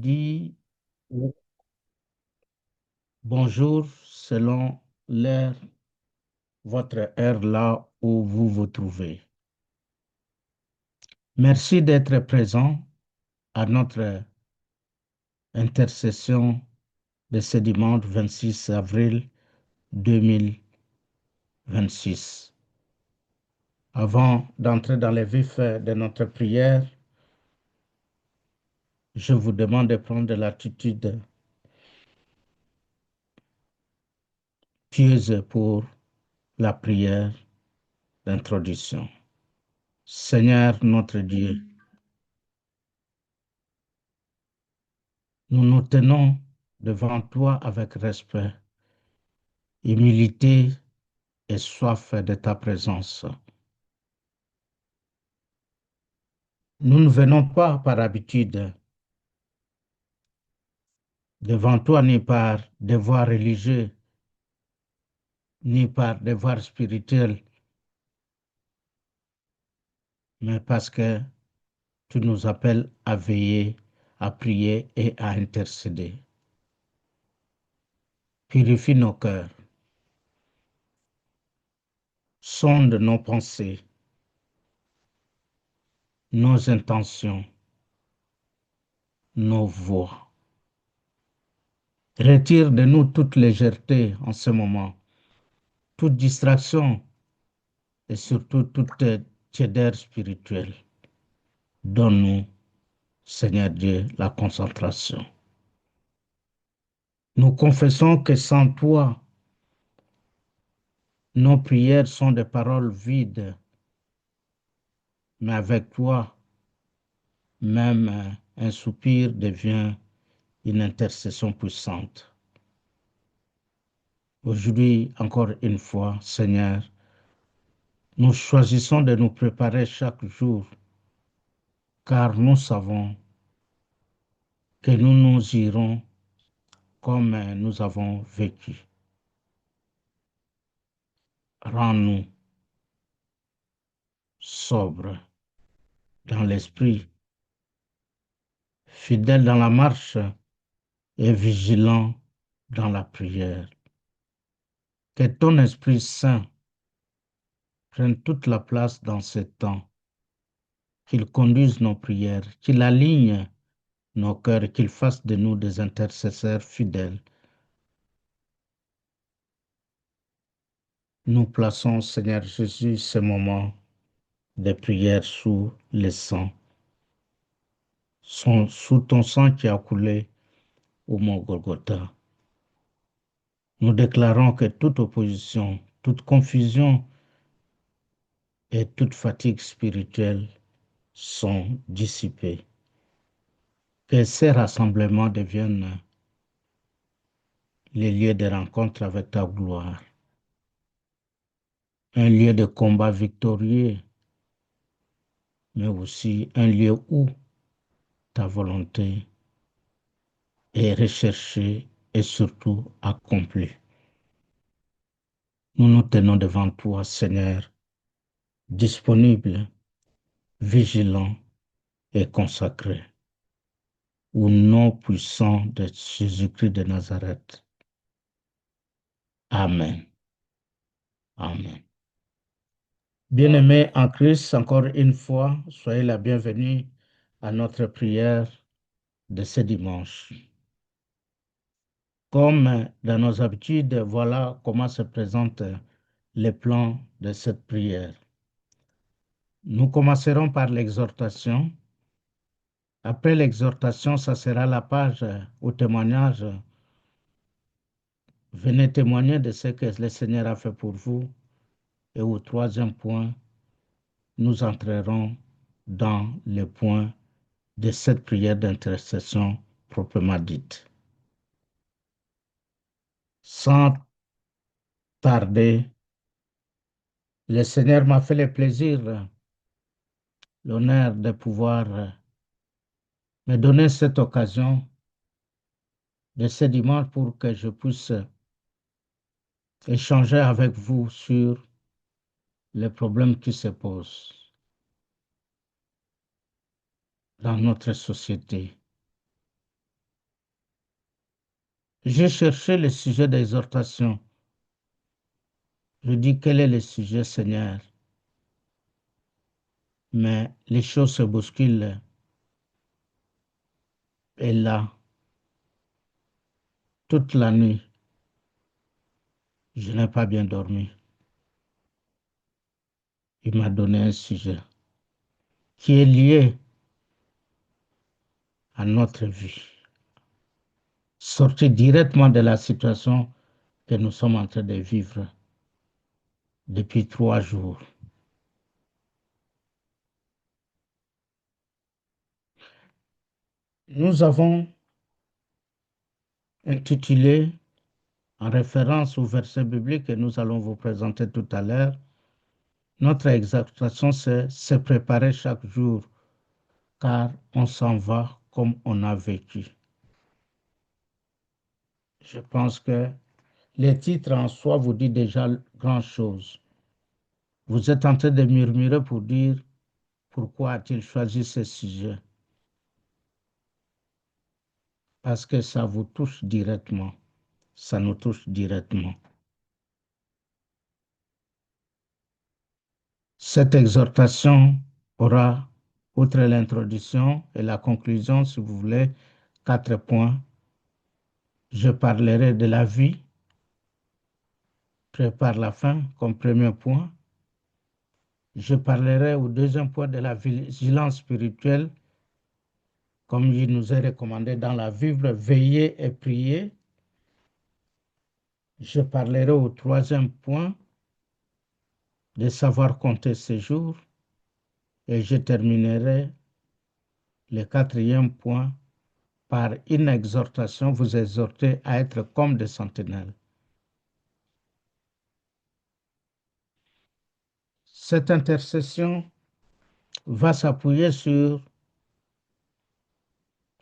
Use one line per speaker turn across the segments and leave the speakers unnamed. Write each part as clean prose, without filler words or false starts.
dit bonjour selon l'heure, votre heure là où vous vous trouvez. Merci d'être présent à notre intercession de ce dimanche 26 avril 2026. Avant d'entrer dans les vifs de notre prière, je vous demande de prendre l'attitude pieuse pour la prière d'introduction. Seigneur notre Dieu, nous nous tenons devant toi avec respect, humilité et soif de ta présence. Nous ne venons pas par habitude devant toi ni par devoir religieux, ni par devoir spirituel, mais parce que tu nous appelles à veiller, à prier et à intercéder. Purifie nos cœurs, sonde nos pensées, nos intentions, nos voix. Retire de nous toute légèreté en ce moment, toute distraction et surtout toute tiédeur spirituelle. Donne-nous, Seigneur Dieu, la concentration. Nous confessons que sans toi, nos prières sont des paroles vides, mais avec toi, même un soupir devient une intercession puissante. Aujourd'hui, encore une fois, Seigneur, nous choisissons de nous préparer chaque jour, car nous savons que nous nous irons comme nous avons vécu. Rends-nous sobres dans l'esprit, fidèles dans la marche et vigilants dans la prière. Que ton Esprit Saint prenne toute la place dans ce temps, qu'il conduise nos prières, qu'il aligne nos cœurs, qu'il fasse de nous des intercesseurs fidèles. Nous plaçons, Seigneur Jésus, ce moment de prière sous le sang, sous ton sang qui a coulé au mont Golgotha. Nous déclarons que toute opposition, toute confusion et toute fatigue spirituelle sont dissipées. Que ces rassemblements deviennent les lieux de rencontre avec ta gloire, un lieu de combat victorieux, mais aussi un lieu où ta volonté est recherchée et surtout accomplie. Nous nous tenons devant toi, Seigneur, disponibles, vigilants et consacrés. Au nom puissant de Jésus-Christ de Nazareth. Amen. Amen. Bien-aimés en Christ, encore une fois, soyez la bienvenue à notre prière de ce dimanche. Comme dans nos habitudes, voilà comment se présente le plan de cette prière. Nous commencerons par l'exhortation. Après l'exhortation, ça sera la page au témoignage. Venez témoigner de ce que le Seigneur a fait pour vous. Et au troisième point, nous entrerons dans le point de cette prière d'intercession proprement dite. Sans tarder, le Seigneur m'a fait le plaisir, l'honneur de pouvoir me donner cette occasion de ce dimanche pour que je puisse échanger avec vous sur les problèmes qui se posent dans notre société. J'ai cherché le sujet d'exhortation. Je dis, quel est le sujet, Seigneur? Mais les choses se bousculent. Et là, toute la nuit, je n'ai pas bien dormi. Il m'a donné un sujet qui est lié à notre vie, sorti directement de la situation que nous sommes en train de vivre depuis 3 jours. Nous avons intitulé, en référence au verset biblique que nous allons vous présenter tout à l'heure, notre exhortation, c'est se préparer chaque jour, car on s'en va comme on a vécu. Je pense que les titres en soi vous disent déjà grand-chose. Vous êtes en train de murmurer pour dire pourquoi a-t-il choisi ce sujet? Parce que ça vous touche directement. Ça nous touche directement. Cette exhortation aura, outre l'introduction et la conclusion, si vous voulez, 4 points. Je parlerai de la vie, prépare la fin comme premier point. Je parlerai au deuxième point de la vigilance spirituelle, comme il nous est recommandé dans la Bible, veiller et prier. Je parlerai au troisième point de savoir compter ses jours et je terminerai le quatrième point par une exhortation, vous exhorter à être comme des sentinelles. Cette intercession va s'appuyer sur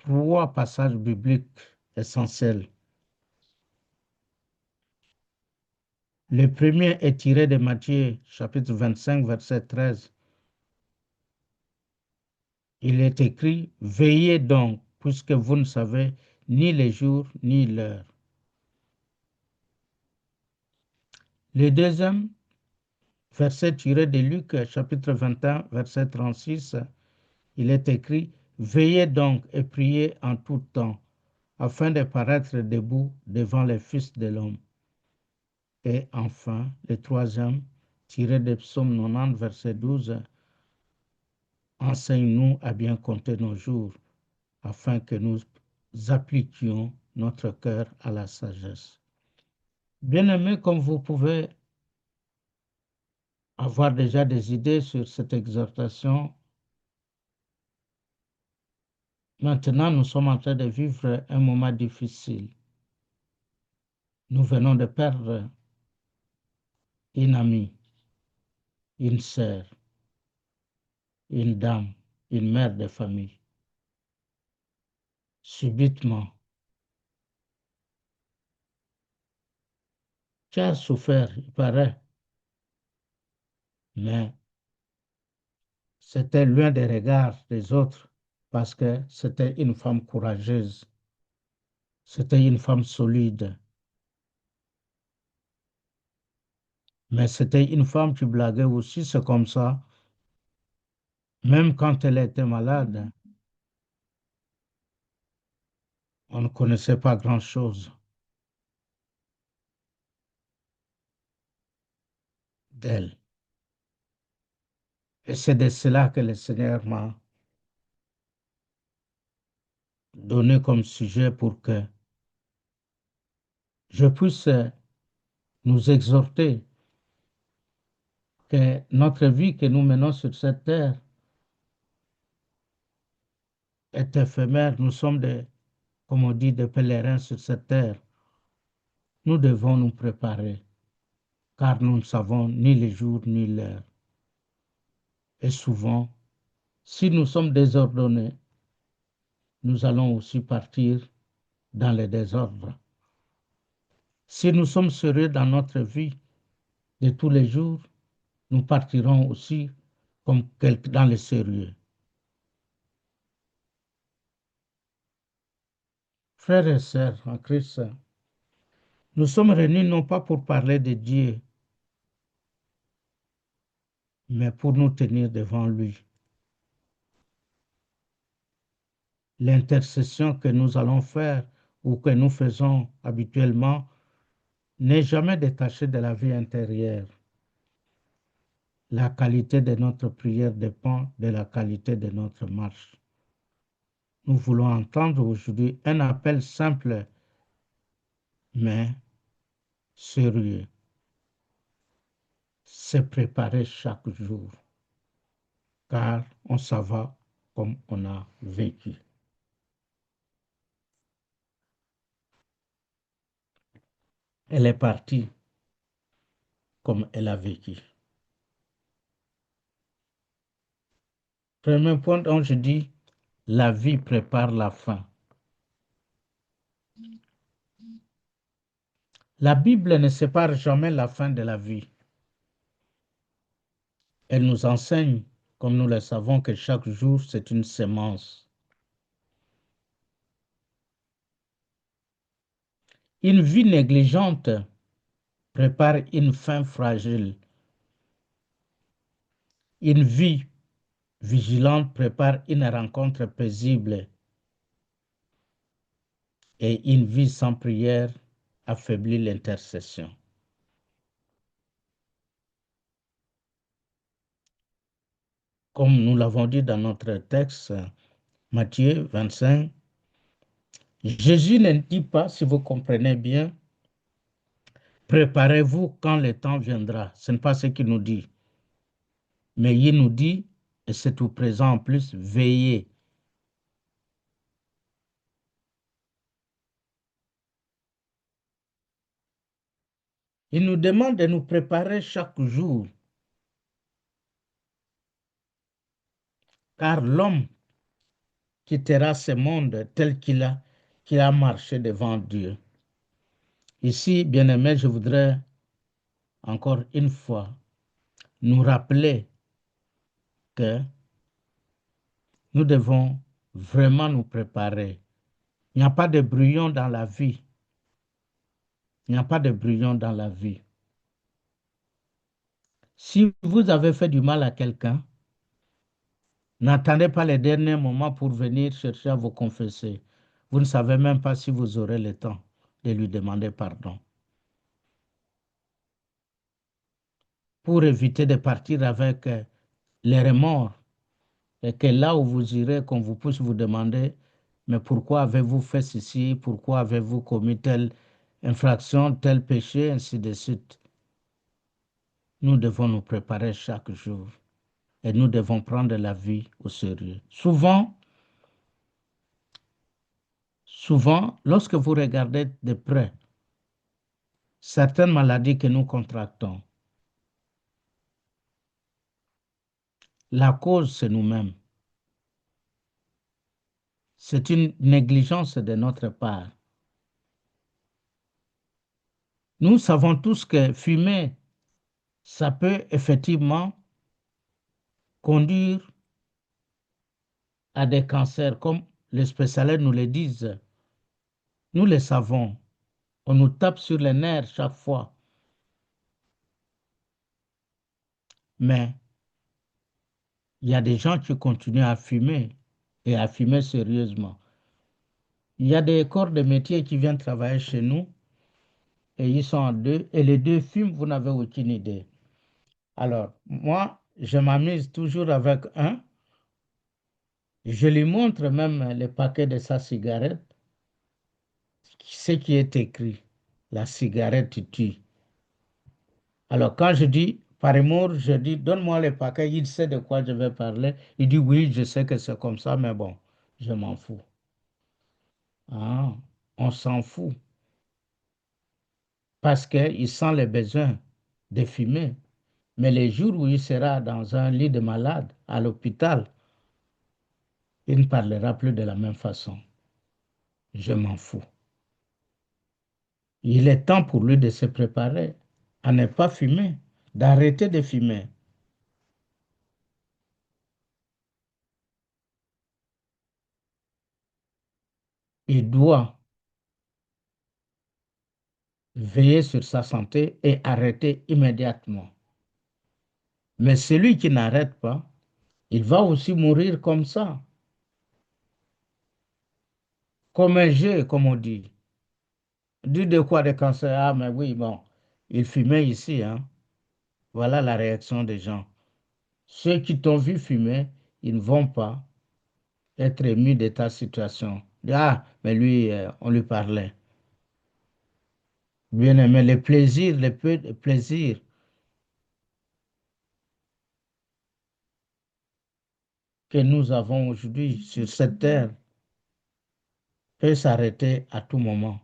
3 passages bibliques essentiels. Le premier est tiré de Matthieu, chapitre 25, verset 13. Il est écrit, « Veillez donc, puisque vous ne savez ni les jours ni l'heure. » Le deuxième verset tiré de Luc, chapitre 21, verset 36, il est écrit, « Veillez donc et priez en tout temps, afin de paraître debout devant les fils de l'homme. » Et enfin, le troisième, tiré de Psaume 90, verset 12, « Enseigne-nous à bien compter nos jours, afin que nous appliquions notre cœur à la sagesse. » Bien-aimés, comme vous pouvez avoir déjà des idées sur cette exhortation, maintenant nous sommes en train de vivre un moment difficile. Nous venons de perdre une amie, une sœur, une dame, une mère de famille. Subitement, tu as souffert, il paraît, mais c'était loin des regards des autres parce que c'était une femme courageuse, c'était une femme solide, mais c'était une femme qui blaguait aussi, c'est comme ça. Même quand elle était malade, on ne connaissait pas grand-chose d'elle. Et c'est de cela que le Seigneur m'a donné comme sujet pour que je puisse nous exhorter que notre vie que nous menons sur cette terre est éphémère. Nous sommes comme on dit, des pèlerins sur cette terre. Nous devons nous préparer, car nous ne savons ni les jours ni l'heure. Et souvent, si nous sommes désordonnés, nous allons aussi partir dans le désordre. Si nous sommes sérieux dans notre vie de tous les jours, nous partirons aussi comme dans le sérieux. Frères et sœurs en Christ, Nous sommes réunis non pas pour parler de Dieu, mais pour nous tenir devant lui. L'intercession que nous allons faire ou que nous faisons habituellement n'est jamais détachée de la vie intérieure. La qualité de notre prière dépend de la qualité de notre marche. Nous voulons entendre aujourd'hui un appel simple mais sérieux. Se préparer chaque jour, car on s'en va comme on a vécu. Elle est partie comme elle a vécu. Premier point dont je dis, la vie prépare la fin. La Bible ne sépare jamais la fin de la vie. Elle nous enseigne, comme nous le savons, que chaque jour, c'est une sémence. Une vie négligente prépare une fin fragile. Une vie vigilante prépare une rencontre paisible. Et une vie sans prière affaiblit l'intercession. Comme nous l'avons dit dans notre texte, Matthieu 25, Jésus ne dit pas, si vous comprenez bien, préparez-vous quand le temps viendra. Ce n'est pas ce qu'il nous dit. Mais il nous dit, et c'est tout présent en plus, veillez. Il nous demande de nous préparer chaque jour, car l'homme quittera ce monde tel qu'il a marché devant Dieu. Ici, bien-aimés, je voudrais encore une fois nous rappeler que nous devons vraiment nous préparer. Il n'y a pas de brouillon dans la vie. Il n'y a pas de brouillon dans la vie. Si vous avez fait du mal à quelqu'un, n'attendez pas les derniers moments pour venir chercher à vous confesser. Vous ne savez même pas si vous aurez le temps de lui demander pardon. Pour éviter de partir avec les remords et que là où vous irez, qu'on vous puisse vous demander, mais pourquoi avez-vous fait ceci? Pourquoi avez-vous commis telle infraction, tel péché, ainsi de suite. Nous devons nous préparer chaque jour et nous devons prendre la vie au sérieux. Souvent, lorsque vous regardez de près certaines maladies que nous contractons, la cause, c'est nous-mêmes. C'est une négligence de notre part. Nous savons tous que fumer, ça peut effectivement conduire à des cancers, comme les spécialistes nous le disent. Nous le savons. On nous tape sur les nerfs chaque fois. Mais il y a des gens qui continuent à fumer et à fumer sérieusement. Il y a des corps de métier qui viennent travailler chez nous et ils sont en deux et les deux fument, vous n'avez aucune idée. Alors, moi, je m'amuse toujours avec un. Je lui montre même le paquet de sa cigarette, ce qui est écrit. La cigarette tue. Alors, quand je dis, par amour, je dis, donne-moi le paquet, il sait de quoi je vais parler. Il dit, oui, je sais que c'est comme ça, mais bon, je m'en fous. Ah, on s'en fout parce qu'il sent le besoin de fumer. Mais les jours où il sera dans un lit de malade à l'hôpital, il ne parlera plus de la même façon. Je m'en fous. Il est temps pour lui de se préparer à ne pas fumer, d'arrêter de fumer. Il doit veiller sur sa santé et arrêter immédiatement. Mais celui qui n'arrête pas, il va aussi mourir comme ça, comme un jeu, comme on dit. Dit de quoi des cancers? Ah, mais oui, bon, il fumait ici, hein. Voilà la réaction des gens. Ceux qui t'ont vu fumer, ils ne vont pas être émus de ta situation. Ah, mais lui, on lui parlait. Bien aimé, les plaisirs, les peu de plaisirs que nous avons aujourd'hui sur cette terre peut s'arrêter à tout moment.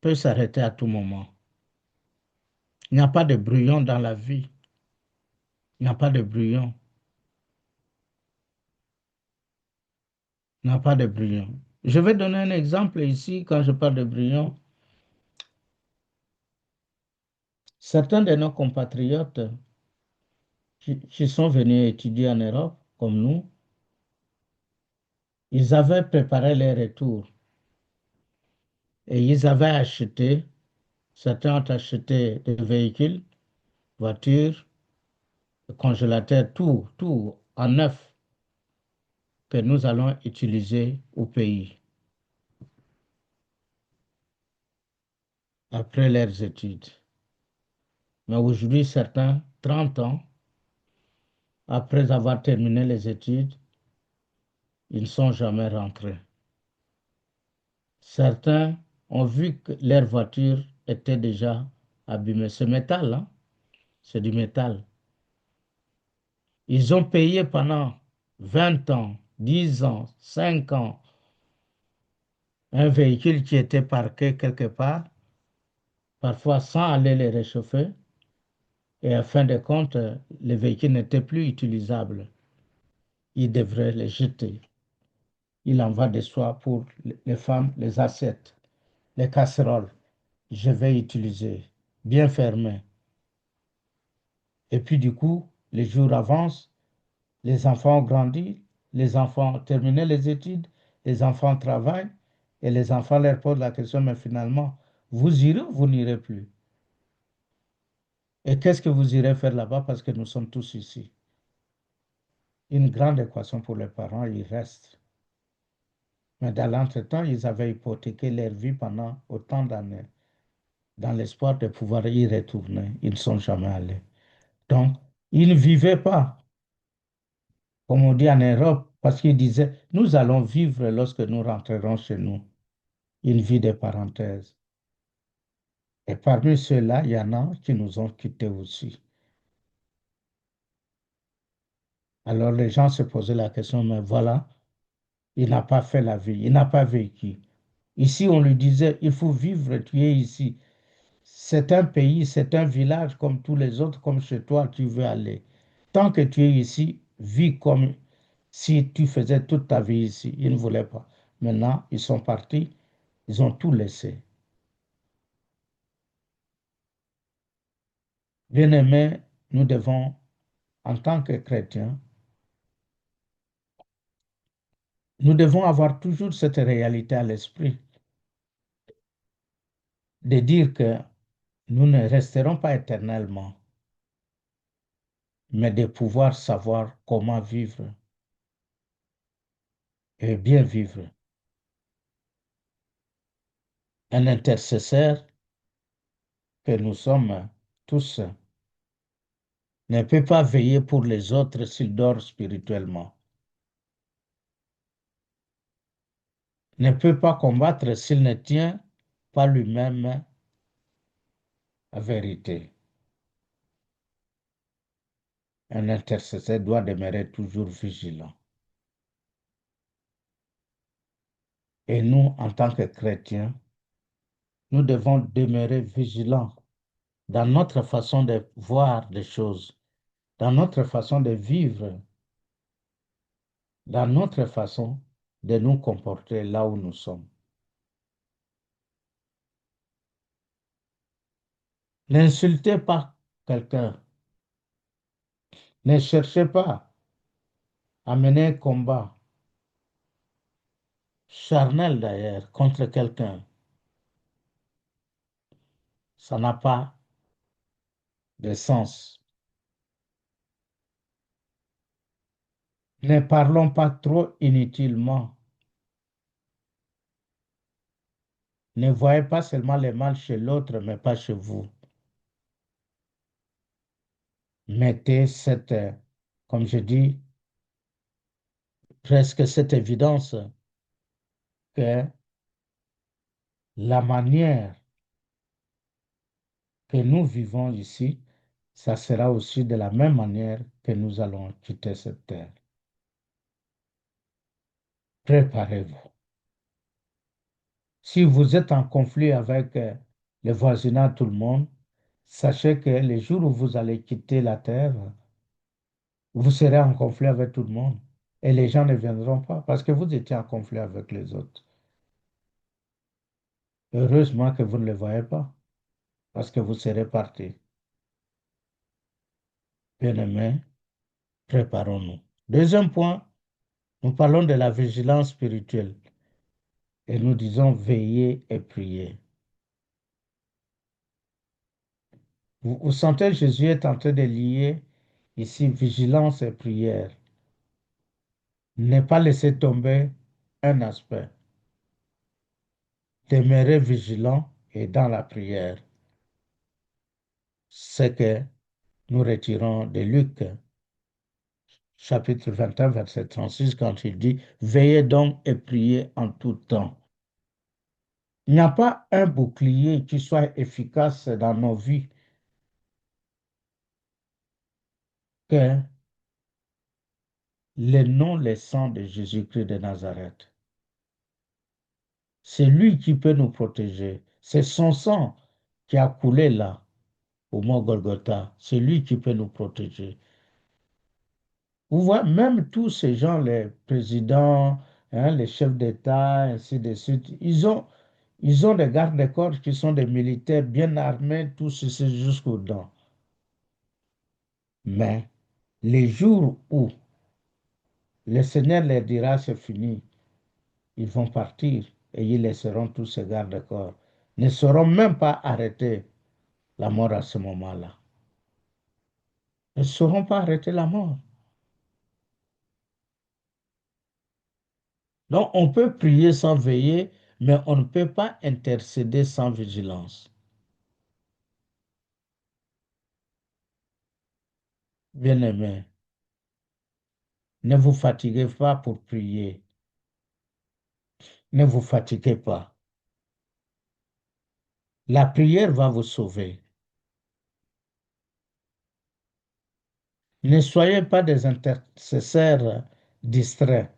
Peut s'arrêter à tout moment. Il n'y a pas de brouillon dans la vie. Il n'y a pas de brouillon. Il n'y a pas de brouillon. Je vais donner un exemple ici quand je parle de brouillon. Certains de nos compatriotes qui sont venus étudier en Europe, comme nous, ils avaient préparé leur retour et ils avaient acheté, certains ont acheté des véhicules, voitures, congélateurs, tout en neuf que nous allons utiliser au pays après leurs études. Mais aujourd'hui, certains, 30 ans, après avoir terminé les études, ils ne sont jamais rentrés. Certains ont vu que leur voiture était déjà abîmée. C'est métal, hein? C'est du métal. Ils ont payé pendant 20 ans, 10 ans, 5 ans un véhicule qui était parqué quelque part, parfois sans aller les réchauffer, et en fin de compte, le véhicule n'était plus utilisable. Ils devraient les jeter. Il en va de soi pour les femmes, les assiettes, les casseroles. Je vais utiliser, bien fermé. Et puis du coup, les jours avancent, les enfants ont grandi, les enfants ont terminé les études, les enfants travaillent, et les enfants leur posent la question, mais finalement, vous irez ou vous n'irez plus? Et qu'est-ce que vous irez faire là-bas parce que nous sommes tous ici? Une grande équation pour les parents, ils restent. Mais dans l'entretemps, ils avaient hypothéqué leur vie pendant autant d'années, dans l'espoir de pouvoir y retourner. Ils ne sont jamais allés. Donc, ils ne vivaient pas, comme on dit en Europe, parce qu'ils disaient, nous allons vivre lorsque nous rentrerons chez nous. Une vie de parenthèse. Et parmi ceux-là, il y en a qui nous ont quittés aussi. Alors les gens se posaient la question, mais voilà, il n'a pas fait la vie, il n'a pas vécu. Ici, on lui disait, il faut vivre, tu es ici. C'est un pays, c'est un village comme tous les autres, comme chez toi, tu veux aller. Tant que tu es ici, vis comme si tu faisais toute ta vie ici. Ils ne voulaient pas. Maintenant, ils sont partis, ils ont tout laissé. Bien-aimés, nous devons, en tant que chrétiens, nous devons avoir toujours cette réalité à l'esprit, de dire que nous ne resterons pas éternellement, mais de pouvoir savoir comment vivre et bien vivre. Un intercesseur que nous sommes tous ne peut pas veiller pour les autres s'il dort spirituellement, ne peut pas combattre s'il ne tient pas lui-même la vérité. Un intercesseur doit demeurer toujours vigilant. Et nous, en tant que chrétiens, nous devons demeurer vigilants dans notre façon de voir les choses, dans notre façon de vivre, dans notre façon de nous comporter là où nous sommes. N'insultez pas quelqu'un. Ne cherchez pas à mener un combat charnel d'ailleurs contre quelqu'un. Ça n'a pas de sens. Ne parlons pas trop inutilement. Ne voyez pas seulement le mal chez l'autre, mais pas chez vous. Mettez cette, comme je dis, presque cette évidence que la manière que nous vivons ici, ça sera aussi de la même manière que nous allons quitter cette terre. Préparez-vous. Si vous êtes en conflit avec le voisinage, tout le monde, sachez que les jours où vous allez quitter la terre, vous serez en conflit avec tout le monde. Et les gens ne viendront pas parce que vous étiez en conflit avec les autres. Heureusement que vous ne le voyez pas parce que vous serez partis. Bien-aimés, préparons-nous. Deuxième point, nous parlons de la vigilance spirituelle et nous disons veiller et prier. Vous sentez Jésus est en train de lier ici vigilance et prière. Ne pas laisser tomber un aspect. Demeurer vigilant et dans la prière. C'est que nous retirons de Luc chapitre 21, verset 36, quand il dit, veillez donc et priez en tout temps. Il n'y a pas un bouclier qui soit efficace dans nos vies que le nom, le sang de Jésus-Christ de Nazareth. C'est lui qui peut nous protéger. C'est son sang qui a coulé là, au mont Golgotha. C'est lui qui peut nous protéger. Vous voyez, même tous ces gens, les présidents, hein, les chefs d'État, ainsi de suite, ils ont des gardes-corps qui sont des militaires bien armés, tous ceci jusqu'aux dents. Mais les jours où le Seigneur leur dira c'est fini, ils vont partir et ils laisseront tous ces gardes-corps. Ne sauront même pas arrêter la mort à ce moment-là. Ils ne sauront pas arrêter la mort. Donc on peut prier sans veiller, mais on ne peut pas intercéder sans vigilance. Bien-aimés, ne vous fatiguez pas pour prier. Ne vous fatiguez pas. La prière va vous sauver. Ne soyez pas des intercesseurs distraits.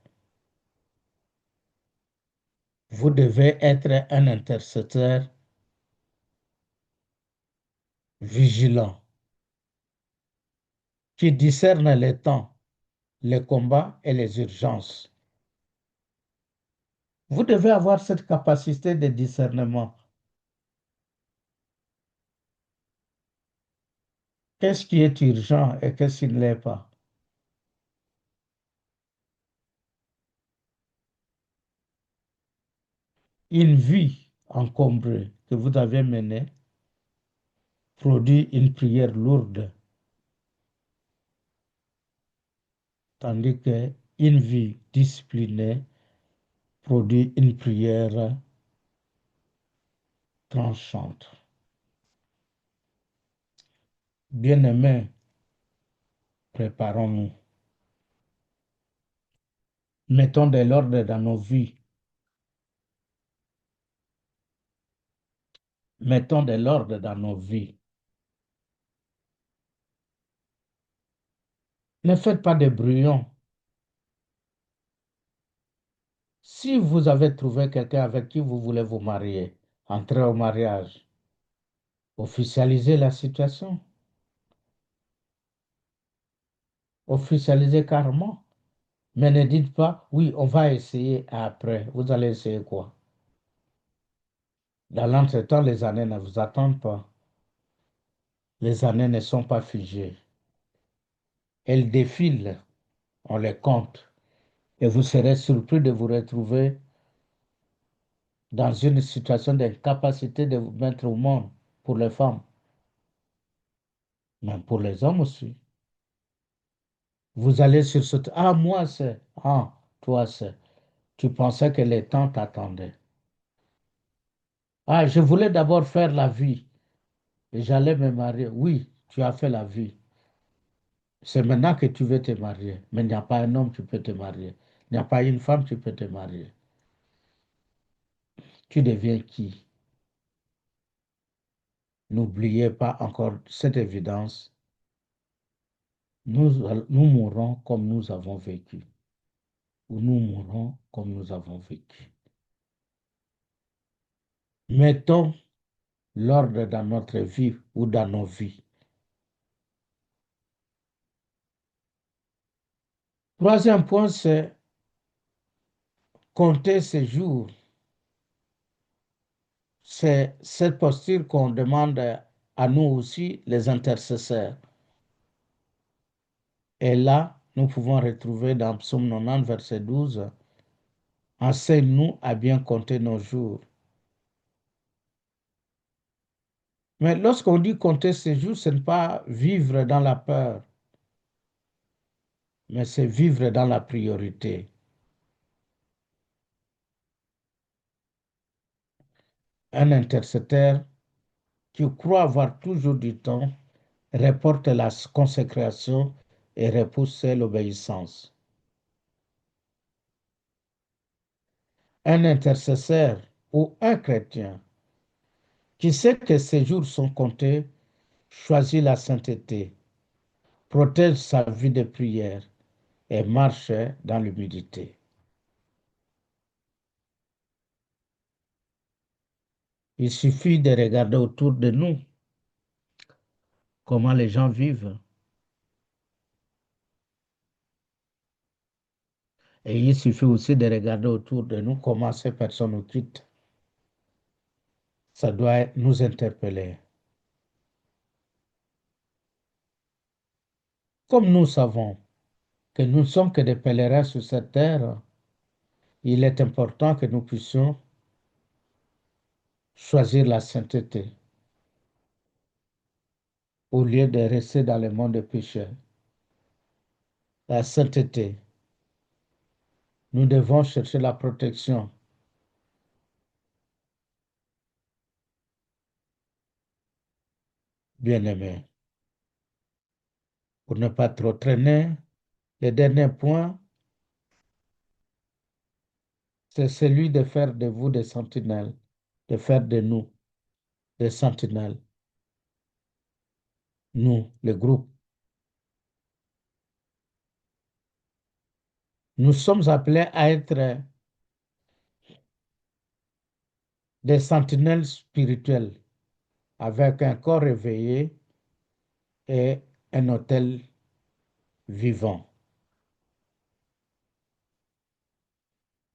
Vous devez être un intercesseur vigilant qui discerne les temps, les combats et les urgences. Vous devez avoir cette capacité de discernement. Qu'est-ce qui est urgent et qu'est-ce qui ne l'est pas? Une vie encombrée que vous avez menée produit une prière lourde, tandis qu'une vie disciplinée produit une prière tranchante. Bien-aimés, préparons-nous. Mettons de l'ordre dans nos vies. Mettons de l'ordre dans nos vies. Ne faites pas de brouillons. Si vous avez trouvé quelqu'un avec qui vous voulez vous marier, entrez au mariage, officialisez la situation, officialisez carrément. Mais ne dites pas, oui, on va essayer après. Vous allez essayer quoi? Dans l'entretemps, les années ne vous attendent pas. Les années ne sont pas figées. Elles défilent, on les compte. Et vous serez surpris de vous retrouver dans une situation d'incapacité de vous mettre au monde. pour les femmes, mais pour les hommes aussi. Vous allez sur ce... Ah, moi, c'est... Ah, toi, c'est... Tu pensais que les temps t'attendaient. Ah, je voulais d'abord faire la vie et j'allais me marier. Oui, tu as fait la vie. C'est maintenant que tu veux te marier. Mais il n'y a pas un homme, tu peux te marier. Il n'y a pas une femme, tu peux te marier. Tu deviens qui? N'oubliez pas encore cette évidence. Nous mourrons comme nous avons vécu. Ou nous mourrons comme nous avons vécu. Mettons l'ordre dans notre vie ou dans nos vies. Troisième point, c'est compter ses jours. C'est cette posture qu'on demande à nous aussi, les intercesseurs. Et là, nous pouvons retrouver dans Psaume 90, verset 12, enseigne-nous à bien compter nos jours. Mais lorsqu'on dit compter ses jours, ce n'est pas vivre dans la peur, mais c'est vivre dans la priorité. Un intercesseur qui croit avoir toujours du temps reporte la consécration et repousse l'obéissance. Un intercesseur ou un chrétien qui sait que ses jours sont comptés choisit la sainteté, protège sa vie de prière et marche dans l'humilité. Il suffit de regarder autour de nous comment les gens vivent. Et il suffit aussi de regarder autour de nous comment ces personnes nous quittent. Ça doit nous interpeller. Comme nous savons que nous ne sommes que des pèlerins sur cette terre, il est important que nous puissions choisir la sainteté au lieu de rester dans le monde des pécheurs. La sainteté, nous devons chercher la protection. Bien-aimés, pour ne pas trop traîner, le dernier point, c'est celui de faire de vous des sentinelles, de faire de nous des sentinelles, nous, le groupe. Nous sommes appelés à être des sentinelles spirituelles avec un corps éveillé et un autel vivant.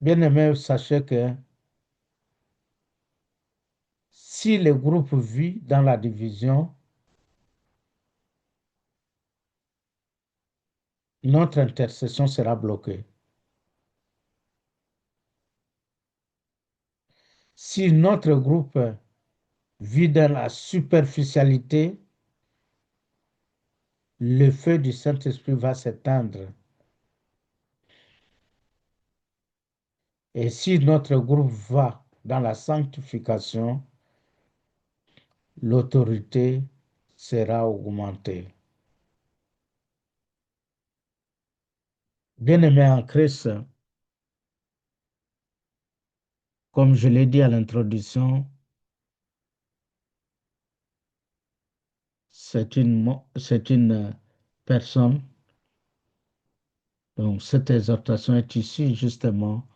Bien-aimés, sachez que si le groupe vit dans la division, notre intercession sera bloquée. Si notre groupe vit dans la superficialité, le feu du Saint-Esprit va s'éteindre. Et si notre groupe va dans la sanctification, l'autorité sera augmentée. Bien-aimés en Christ, comme je l'ai dit à l'introduction, c'est une personne. Donc, cette exhortation est issue justement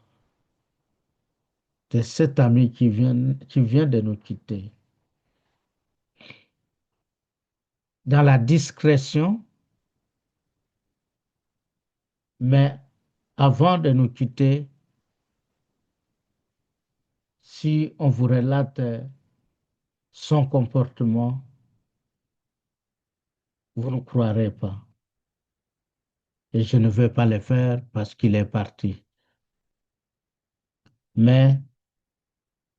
de cet ami qui vient de nous quitter. Dans la discrétion, mais avant de nous quitter, si on vous relate son comportement, vous ne croirez pas. Et je ne veux pas le faire parce qu'il est parti. Mais,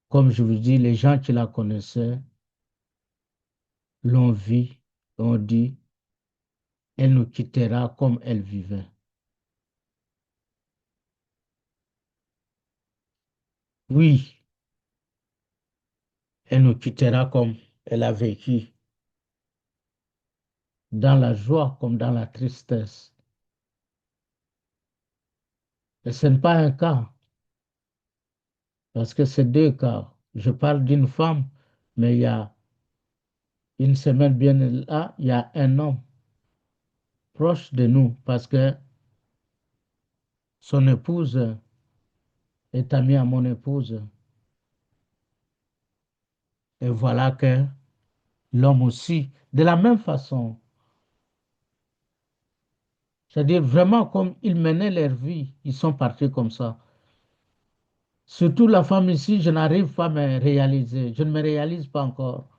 comme je vous dis, les gens qui la connaissaient l'on vit, on dit, elle nous quittera comme elle vivait. Oui, elle nous quittera comme elle a vécu, dans la joie comme dans la tristesse. Et ce n'est pas un cas, parce que c'est deux cas. Je parle d'une femme, mais il y a une semaine bien là, il y a un homme proche de nous, parce que son épouse est amie à mon épouse. Et voilà que l'homme aussi, de la même façon, c'est-à-dire vraiment comme ils menaient leur vie, ils sont partis comme ça. Surtout la femme ici, je n'arrive pas à me réaliser, je ne me réalise pas encore.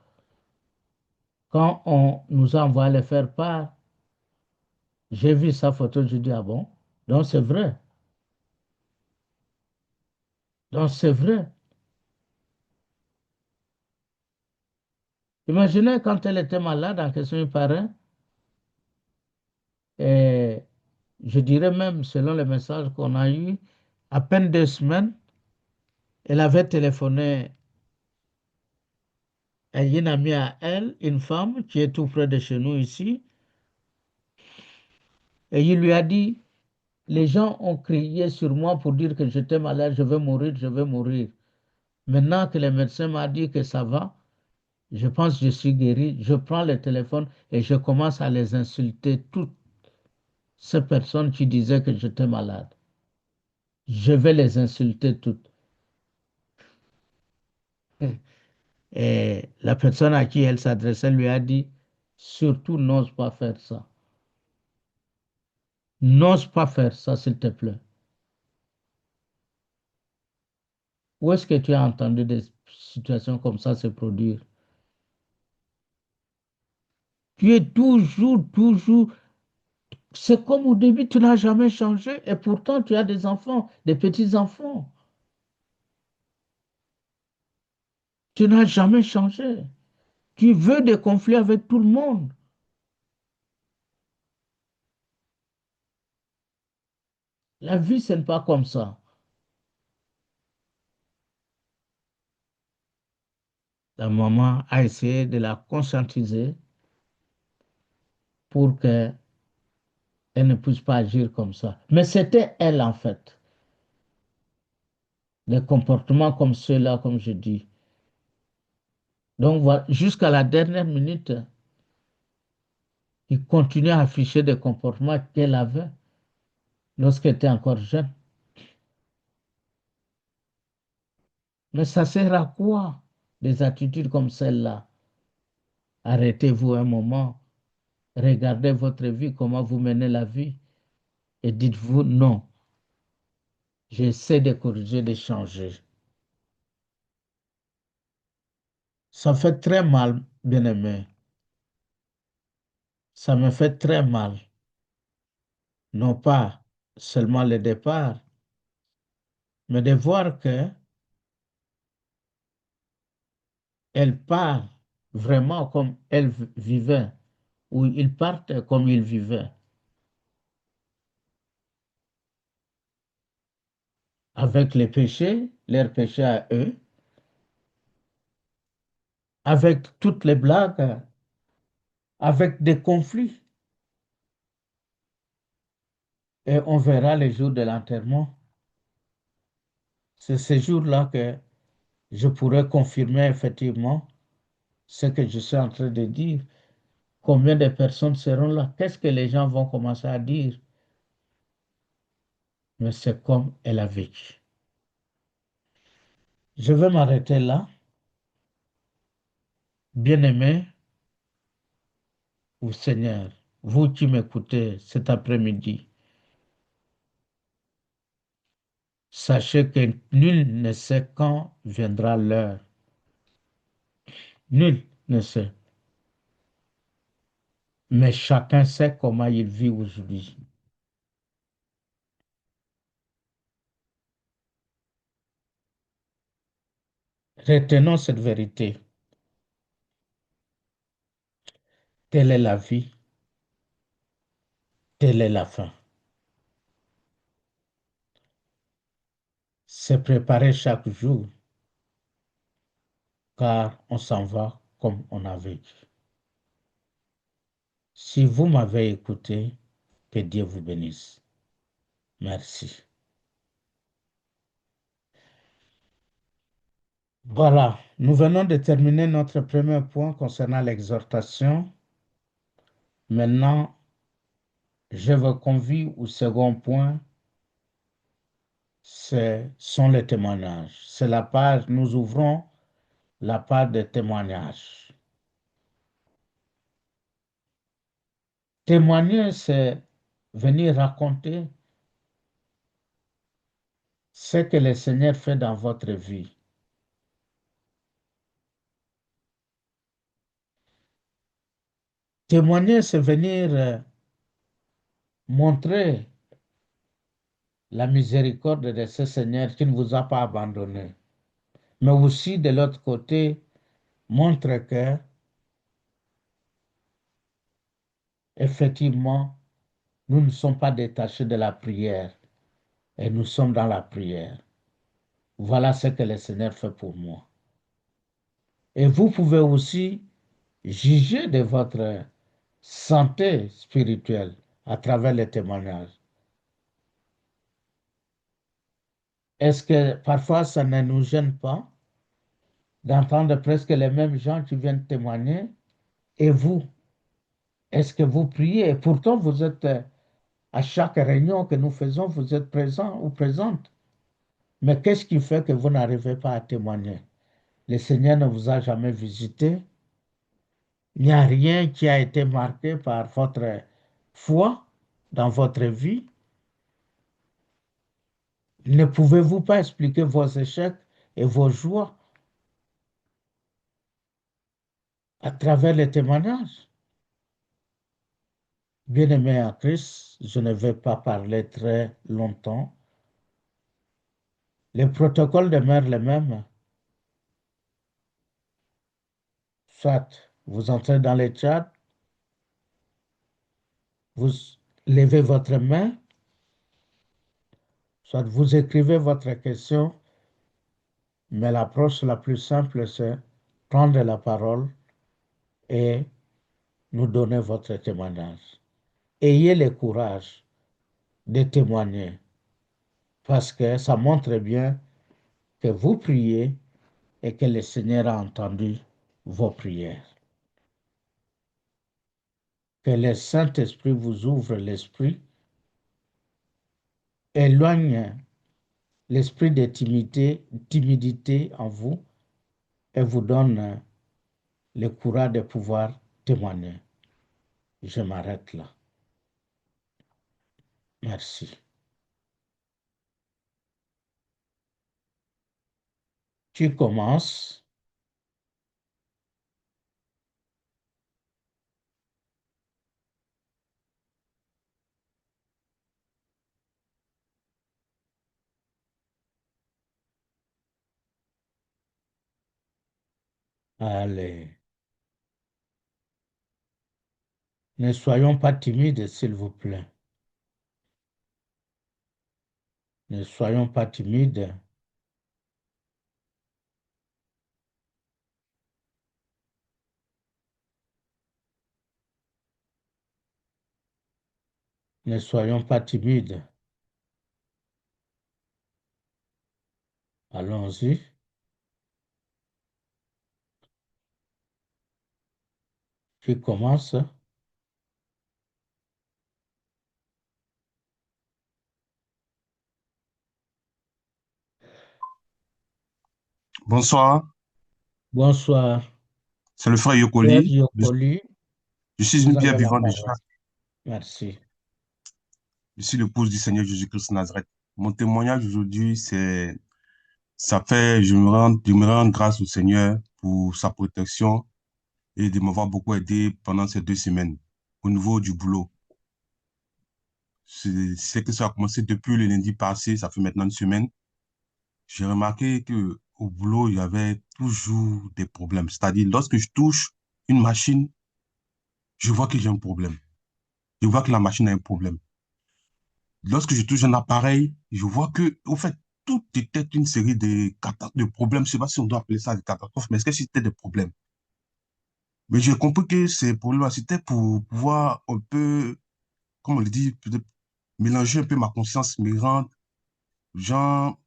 Quand on nous envoie les faire part, j'ai vu sa photo, je dis, ah bon? Donc c'est vrai. Donc c'est vrai. Imaginez quand elle était malade, en question, il paraît, et je dirais même, selon les messages qu'on a eus, à peine 2 semaines, elle avait téléphoné à une amie à elle, une femme qui est tout près de chez nous ici, et il lui a dit, les gens ont crié sur moi pour dire que j'étais malade, je vais mourir, je vais mourir. Maintenant que le médecin m'a dit que ça va, je pense que je suis guéri, je prends le téléphone et je commence à les insulter, toutes ces personnes qui disaient que j'étais malade. Je vais les insulter toutes. Et la personne à qui elle s'adressait lui a dit, surtout n'ose pas faire ça. N'ose pas faire ça, s'il te plaît. Où est-ce que tu as entendu des situations comme ça se produire? Tu es toujours, toujours. C'est comme au début, tu n'as jamais changé et pourtant tu as des enfants, des petits-enfants. Tu n'as jamais changé. Tu veux des conflits avec tout le monde. La vie, ce n'est pas comme ça. La maman a essayé de la conscientiser pour qu'elle ne puisse pas agir comme ça. Mais c'était elle, en fait. Des comportements comme ceux-là, comme je dis. Donc, voilà, jusqu'à la dernière minute, il continuait à afficher des comportements qu'elle avait lorsqu'elle était encore jeune. Mais ça sert à quoi des attitudes comme celle-là? Arrêtez-vous un moment, regardez votre vie, comment vous menez la vie, et dites-vous non, j'essaie de corriger, de changer. Ça fait très mal, bien-aimé. Ça me fait très mal. Non pas seulement le départ, mais de voir que elle part vraiment comme elle vivait, ou il partent comme ils vivaient, avec les péchés, leurs péchés à eux, avec toutes les blagues, avec des conflits. Et on verra les jours de l'enterrement. C'est ces jours-là que je pourrais confirmer effectivement ce que je suis en train de dire. Combien de personnes seront là? Qu'est-ce que les gens vont commencer à dire? Mais c'est comme elle a vécu. Je vais m'arrêter là. Bien-aimé, ou Seigneur, vous qui m'écoutez cet après-midi, sachez que nul ne sait quand viendra l'heure. Nul ne sait. Mais chacun sait comment il vit aujourd'hui. Retenons cette vérité. Telle est la vie, telle est la fin. C'est préparer chaque jour, car on s'en va comme on a vécu. Si vous m'avez écouté, que Dieu vous bénisse. Merci. Voilà, nous venons de terminer notre premier point concernant l'exhortation. Maintenant, je vous convie au second point, ce sont les témoignages. C'est la page, nous ouvrons la page des témoignages. Témoigner, c'est venir raconter ce que le Seigneur fait dans votre vie. Témoigner, c'est venir montrer la miséricorde de ce Seigneur qui ne vous a pas abandonné. Mais aussi, de l'autre côté, montre que, effectivement, nous ne sommes pas détachés de la prière et nous sommes dans la prière. Voilà ce que le Seigneur fait pour moi. Et vous pouvez aussi juger de votre santé spirituelle à travers les témoignages. Est-ce que parfois ça ne nous gêne pas d'entendre presque les mêmes gens qui viennent témoigner? Et vous, est-ce que vous priez? Et pourtant, vous êtes à chaque réunion que nous faisons, vous êtes présent ou présente. Mais qu'est-ce qui fait que vous n'arrivez pas à témoigner? Le Seigneur ne vous a jamais visité. Il n'y a rien qui a été marqué par votre foi dans votre vie. Ne pouvez-vous pas expliquer vos échecs et vos joies à travers les témoignages? Bien-aimé en Christ, je ne vais pas parler très longtemps. Les protocoles demeurent les mêmes. Soit vous entrez dans les chats, vous levez votre main, soit vous écrivez votre question, mais l'approche la plus simple, c'est prendre la parole et nous donner votre témoignage. Ayez le courage de témoigner parce que ça montre bien que vous priez et que le Seigneur a entendu vos prières. Que le Saint-Esprit vous ouvre l'esprit, éloigne l'esprit de timidité en vous et vous donne le courage de pouvoir témoigner. Je m'arrête là. Merci. Tu commences. Allez. Ne soyons pas timides, s'il vous plaît. Ne soyons pas timides. Ne soyons pas timides. Allons-y. Tu commences.
Bonsoir,
Bonsoir.
c'est le frère
Frère
Yokoli.
Yokoli,
Je suis une
vous
pierre
avez la
vivante de
parole.
Jacques.
Merci.
Je suis l'épouse du Seigneur Jésus-Christ de Nazareth. Mon témoignage aujourd'hui, ça fait, je me rends grâce au Seigneur pour sa protection et de m'avoir beaucoup aidé pendant ces 2 semaines au niveau du boulot. C'est que ça a commencé depuis le lundi passé, ça fait maintenant une semaine. J'ai remarqué que au boulot, il y avait toujours des problèmes. C'est-à-dire, lorsque je touche une machine, je vois que j'ai un problème. Je vois que la machine a un problème. Lorsque je touche un appareil, je vois que, au fait, tout était une série de problèmes. Je ne sais pas si on doit appeler ça des catastrophes, mais est-ce que c'était des problèmes? Mais j'ai compris que ces problèmes, c'était pour pouvoir un peu, comme on le dit, peut-être mélanger un peu ma conscience, me rendre, genre,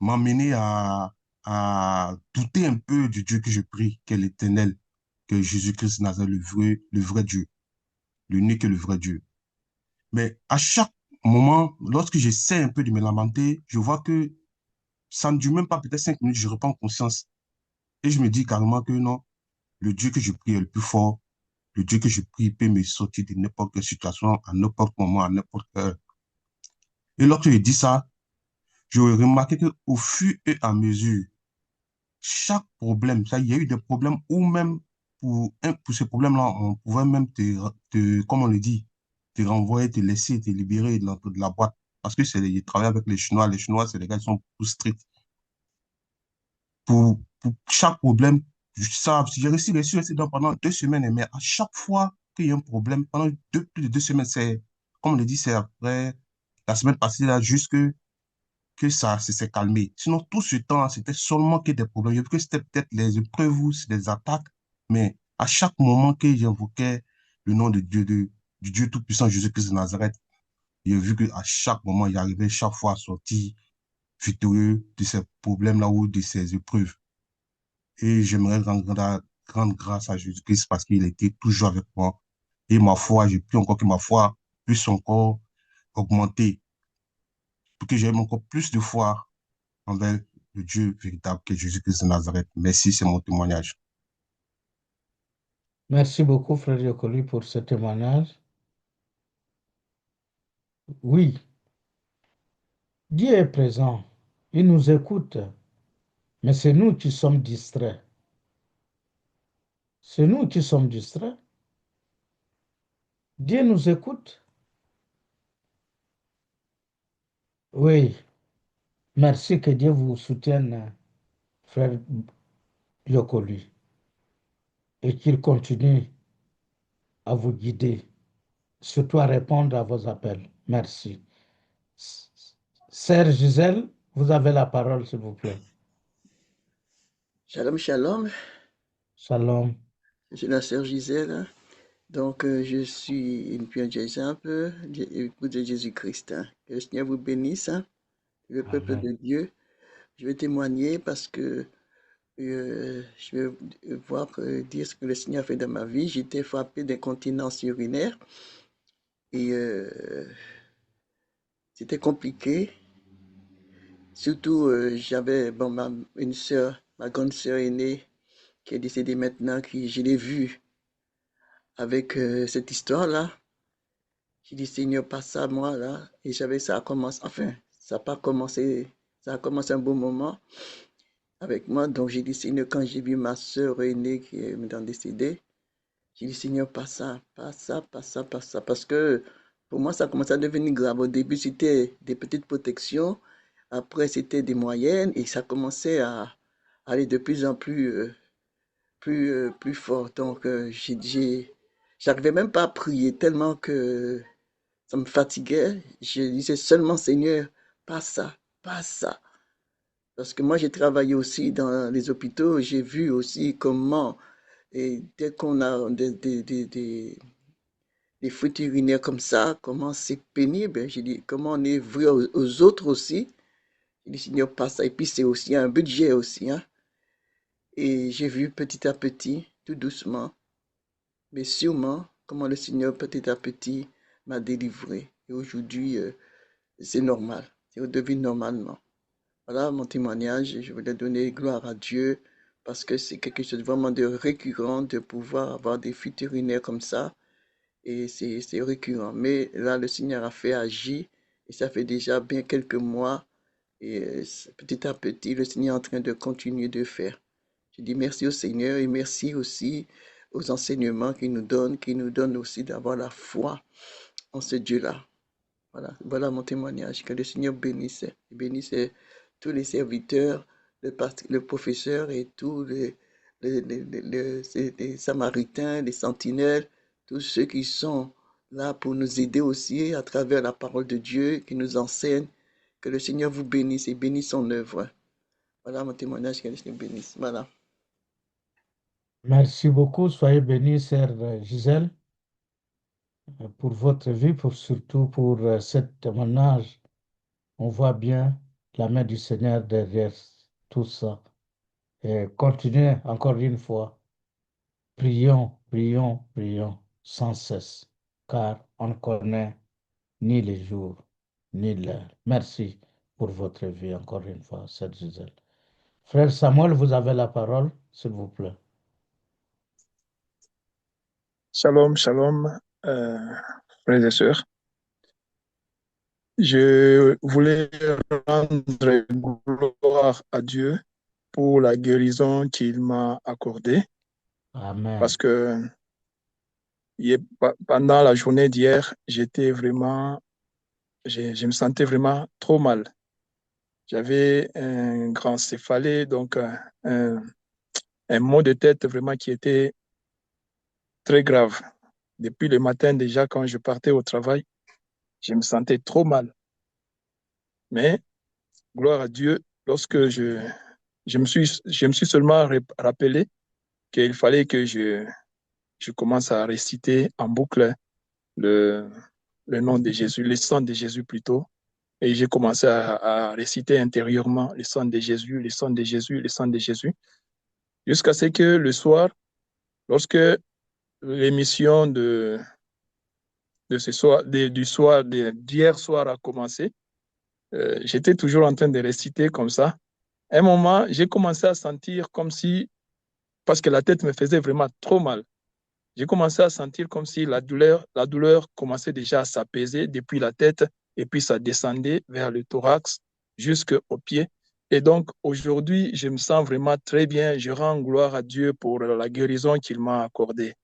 m'amener à douter un peu du Dieu que je prie, qu'est l'Éternel, que Jésus-Christ Nazareth, le vrai Dieu, l'unique et le vrai Dieu. Mais à chaque moment, lorsque j'essaie un peu de me lamenter, je vois que ça ne dure même pas peut-être 5 minutes, je reprends conscience. Et je me dis carrément que non, le Dieu que je prie est le plus fort. Le Dieu que je prie peut me sortir de n'importe quelle situation, à n'importe moment, à n'importe quelle heure. Et lorsque je dis ça, je remarque qu'au fur et à mesure, chaque problème, ça, il y a eu des problèmes où même pour ces problèmes-là, on pouvait même comme on le dit, te renvoyer, te laisser, te libérer de la boîte. Parce que ils travaillent avec les Chinois. Les Chinois, c'est les gars qui sont plus stricts. Pour chaque problème, ça, j'ai réussi pendant 2 semaines, mais à chaque fois qu'il y a un problème, pendant plus de 2 semaines, c'est, comme on le dit, c'est après la semaine passée, là, juste que ça s'est calmé. Sinon, tout ce temps, c'était seulement que des problèmes. Je vu que c'était peut-être les épreuves ou c'est des attaques, mais à chaque moment que j'invoquais le nom de Dieu, du Dieu Tout-Puissant, Jésus-Christ de Nazareth, j'ai vu qu'à chaque moment, il arrivait chaque fois à sortir victorieux de ces problèmes-là ou de ces épreuves. Et j'aimerais rendre grâce à Jésus-Christ parce qu'il était toujours avec moi. Et ma foi, j'ai pu encore que ma foi puisse encore augmenter, pour que j'aie encore plus de foi envers le Dieu véritable que Jésus-Christ de Nazareth. Merci, c'est mon témoignage.
Merci beaucoup, frère Yokoli, pour ce témoignage. Oui, Dieu est présent. Il nous écoute, mais c'est nous qui sommes distraits. C'est nous qui sommes distraits. Dieu nous écoute. Oui, merci, que Dieu vous soutienne, frère Yokoli, et qu'il continue à vous guider, surtout à répondre à vos appels. Merci. Sœur Gisèle, vous avez la parole, s'il vous plaît.
Shalom, shalom.
Shalom.
Je suis la sœur Gisèle. Donc, je suis une pionnière exemple, épouse de Jésus-Christ. Que le Seigneur vous bénisse, le peuple
Amen.
de Dieu. Je vais témoigner parce que je vais dire ce que le Seigneur a fait dans ma vie. J'étais frappé d'incontinence urinaire et c'était compliqué. Surtout, j'avais bon, une sœur, ma grande sœur aînée, qui est décédée maintenant, qui je l'ai vue avec cette histoire-là. J'ai dit, Seigneur, pas ça, moi, là. Et j'avais ça a commencé, enfin, ça n'a pas commencé, ça a commencé un bon moment avec moi. Donc, j'ai dit, Seigneur, quand j'ai vu ma sœur aînée qui est maintenant décédée, j'ai dit, Seigneur, pas ça, pas ça, pas ça, pas ça. Parce que pour moi, ça a commencé à devenir grave. Au début, c'était des petites protections. Après, c'était des moyennes. Et ça commençait à aller de plus en plus, plus fort. Donc, j'arrivais même pas à prier tellement que ça me fatiguait. Je disais seulement, Seigneur, pas ça, pas ça. Parce que moi, j'ai travaillé aussi dans les hôpitaux. J'ai vu aussi comment, et dès qu'on a des fuites urinaires comme ça, comment c'est pénible. J'ai dit, comment on est vrai aux autres aussi. J'ai dit, Seigneur, pas ça. Et puis, c'est aussi un budget aussi, hein. Et j'ai vu petit à petit, tout doucement, mais sûrement, comment le Seigneur, petit à petit, m'a délivré. Et aujourd'hui, c'est normal. C'est redevenu normalement. Voilà mon témoignage. Je voulais donner gloire à Dieu parce que c'est quelque chose vraiment de récurrent de pouvoir avoir des fuites urinaires comme ça. Et c'est récurrent. Mais là, le Seigneur a fait agir et ça fait déjà bien quelques mois. Et petit à petit, le Seigneur est en train de continuer de faire. Je dis merci au Seigneur et merci aussi aux enseignements qu'il nous donne aussi d'avoir la foi en ce Dieu-là. Voilà, voilà mon témoignage. Que le Seigneur bénisse tous les serviteurs, le professeur et tous les Samaritains, les sentinelles, tous ceux qui sont là pour nous aider aussi à travers la parole de Dieu, qui nous enseigne. Que le Seigneur vous bénisse et bénisse son œuvre. Voilà mon témoignage, que le Seigneur bénisse. Voilà.
Merci beaucoup. Soyez bénis, sœur Gisèle, pour votre vie, surtout pour cet témoignage. On voit bien la main du Seigneur derrière tout ça. Et continuez encore une fois. Prions, prions, prions sans cesse, car on ne connaît ni les jours, ni l'heure. Merci pour votre vie, encore une fois, sœur Gisèle. Frère Samuel, vous avez la parole, s'il vous plaît.
Shalom, shalom, frères et sœurs. Je voulais rendre gloire à Dieu pour la guérison qu'il m'a accordée,
Amen.
parce que pendant la journée d'hier, je me sentais vraiment trop mal. J'avais un grand céphalée, donc un maux de tête vraiment qui était très grave. Depuis le matin déjà, quand je partais au travail, je me sentais trop mal. Mais gloire à Dieu, lorsque je me suis seulement rappelé qu'il fallait que je commence à réciter en boucle le, le nom de Jésus, le sang de Jésus plutôt. Et j'ai commencé à réciter intérieurement le sang de Jésus, le sang de Jésus, le sang de Jésus, jusqu'à ce que le soir, lorsque l'émission de ce soir, d'hier soir a commencé, j'étais toujours en train de réciter comme ça. À un moment, j'ai commencé à sentir comme si, parce que la tête me faisait vraiment trop mal, j'ai commencé à sentir comme si la douleur commençait déjà à s'apaiser depuis la tête et puis ça descendait vers le thorax jusqu'au pied. Et donc aujourd'hui, je me sens vraiment très bien. Je rends gloire à Dieu pour la guérison qu'il m'a accordée.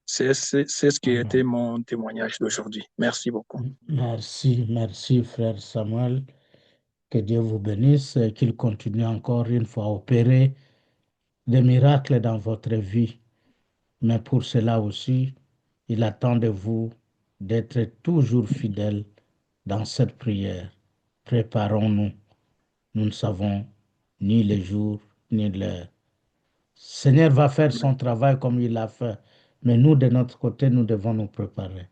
C'est ce qui a été
Amen.
mon témoignage d'aujourd'hui. Merci beaucoup.
Merci, merci, frère Samuel. Que Dieu vous bénisse et qu'il continue encore une fois à opérer des miracles dans votre vie. Mais pour cela aussi, il attend de vous d'être toujours fidèles dans cette prière. Préparons-nous. Nous ne savons ni le jour ni l'heure. Seigneur va faire son travail comme il l'a fait. Mais nous, de notre côté, nous devons nous préparer.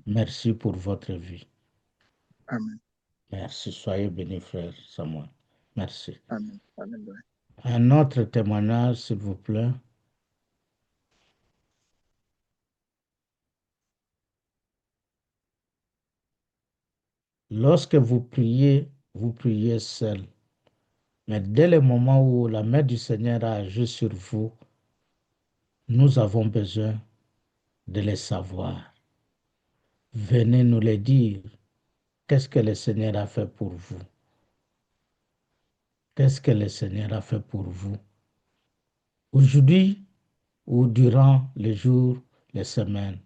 Merci pour votre vie.
Amen.
Merci. Soyez bénis, frère Samuel. Merci.
Amen. Amen.
Un autre témoignage, s'il vous plaît. Lorsque vous priez seul. Mais dès le moment où la main du Seigneur a agi sur vous, nous avons besoin de le savoir. Venez nous le dire. Qu'est-ce que le Seigneur a fait pour vous? Qu'est-ce que le Seigneur a fait pour vous? Aujourd'hui ou durant les jours, les semaines.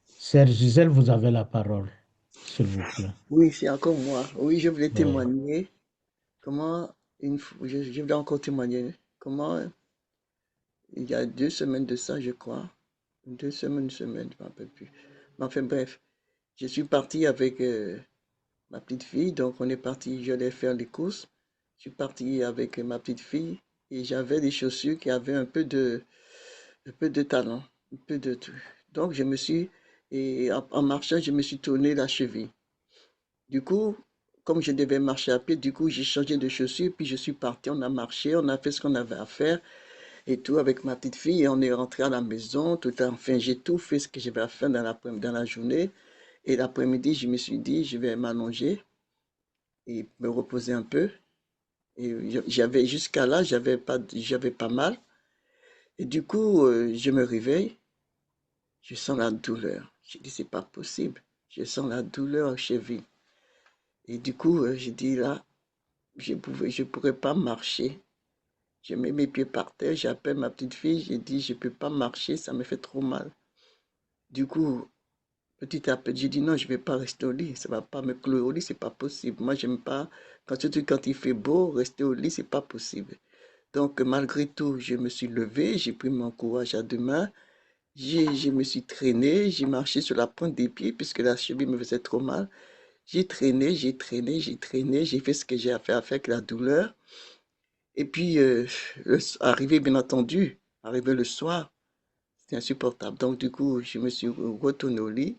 Sœur Gisèle, vous avez la parole, s'il vous plaît.
Oui, c'est encore moi. Oui, je voulais
Oui.
témoigner. Comment, je voulais encore témoigner. Comment, il y a 2 semaines de ça, je crois. 2 semaines, une semaine, je ne me rappelle plus. Mais enfin, bref, je suis parti avec ma petite fille. Donc, on est parti, j'allais faire les courses. Je suis parti avec ma petite fille et j'avais des chaussures qui avaient un peu de talon, un peu de tout. Donc, et en marchant, je me suis tourné la cheville. Du coup, comme je devais marcher à pied, du coup, j'ai changé de chaussures, puis je suis parti, on a marché, on a fait ce qu'on avait à faire et tout avec ma petite fille et on est rentré à la maison. Enfin, j'ai tout fait ce que j'avais à faire dans la journée. Et l'après-midi, je me suis dit, je vais m'allonger et me reposer un peu. Et jusqu'à là, j'avais pas mal. Et du coup, je me réveille, je sens la douleur. J'ai dit, c'est pas possible. Je sens la douleur aux chevilles. Et du coup, j'ai dit, là, je pourrais pas marcher. Je mets mes pieds par terre, j'appelle ma petite fille, j'ai dit, je peux pas marcher, ça me fait trop mal. Du coup, petit à petit, j'ai dit, non, je vais pas rester au lit, ça va pas me clouer au lit, c'est pas possible. Moi, j'aime pas, surtout quand il fait beau, rester au lit, c'est pas possible. Donc, malgré tout, je me suis levé, j'ai pris mon courage à deux mains, je me suis traîné, j'ai marché sur la pointe des pieds puisque la cheville me faisait trop mal. J'ai traîné, j'ai traîné, j'ai traîné, j'ai fait ce que j'ai à faire avec la douleur. Et puis, arrivé, bien entendu, arrivé le soir, c'était insupportable. Donc, du coup, je me suis retourné au lit.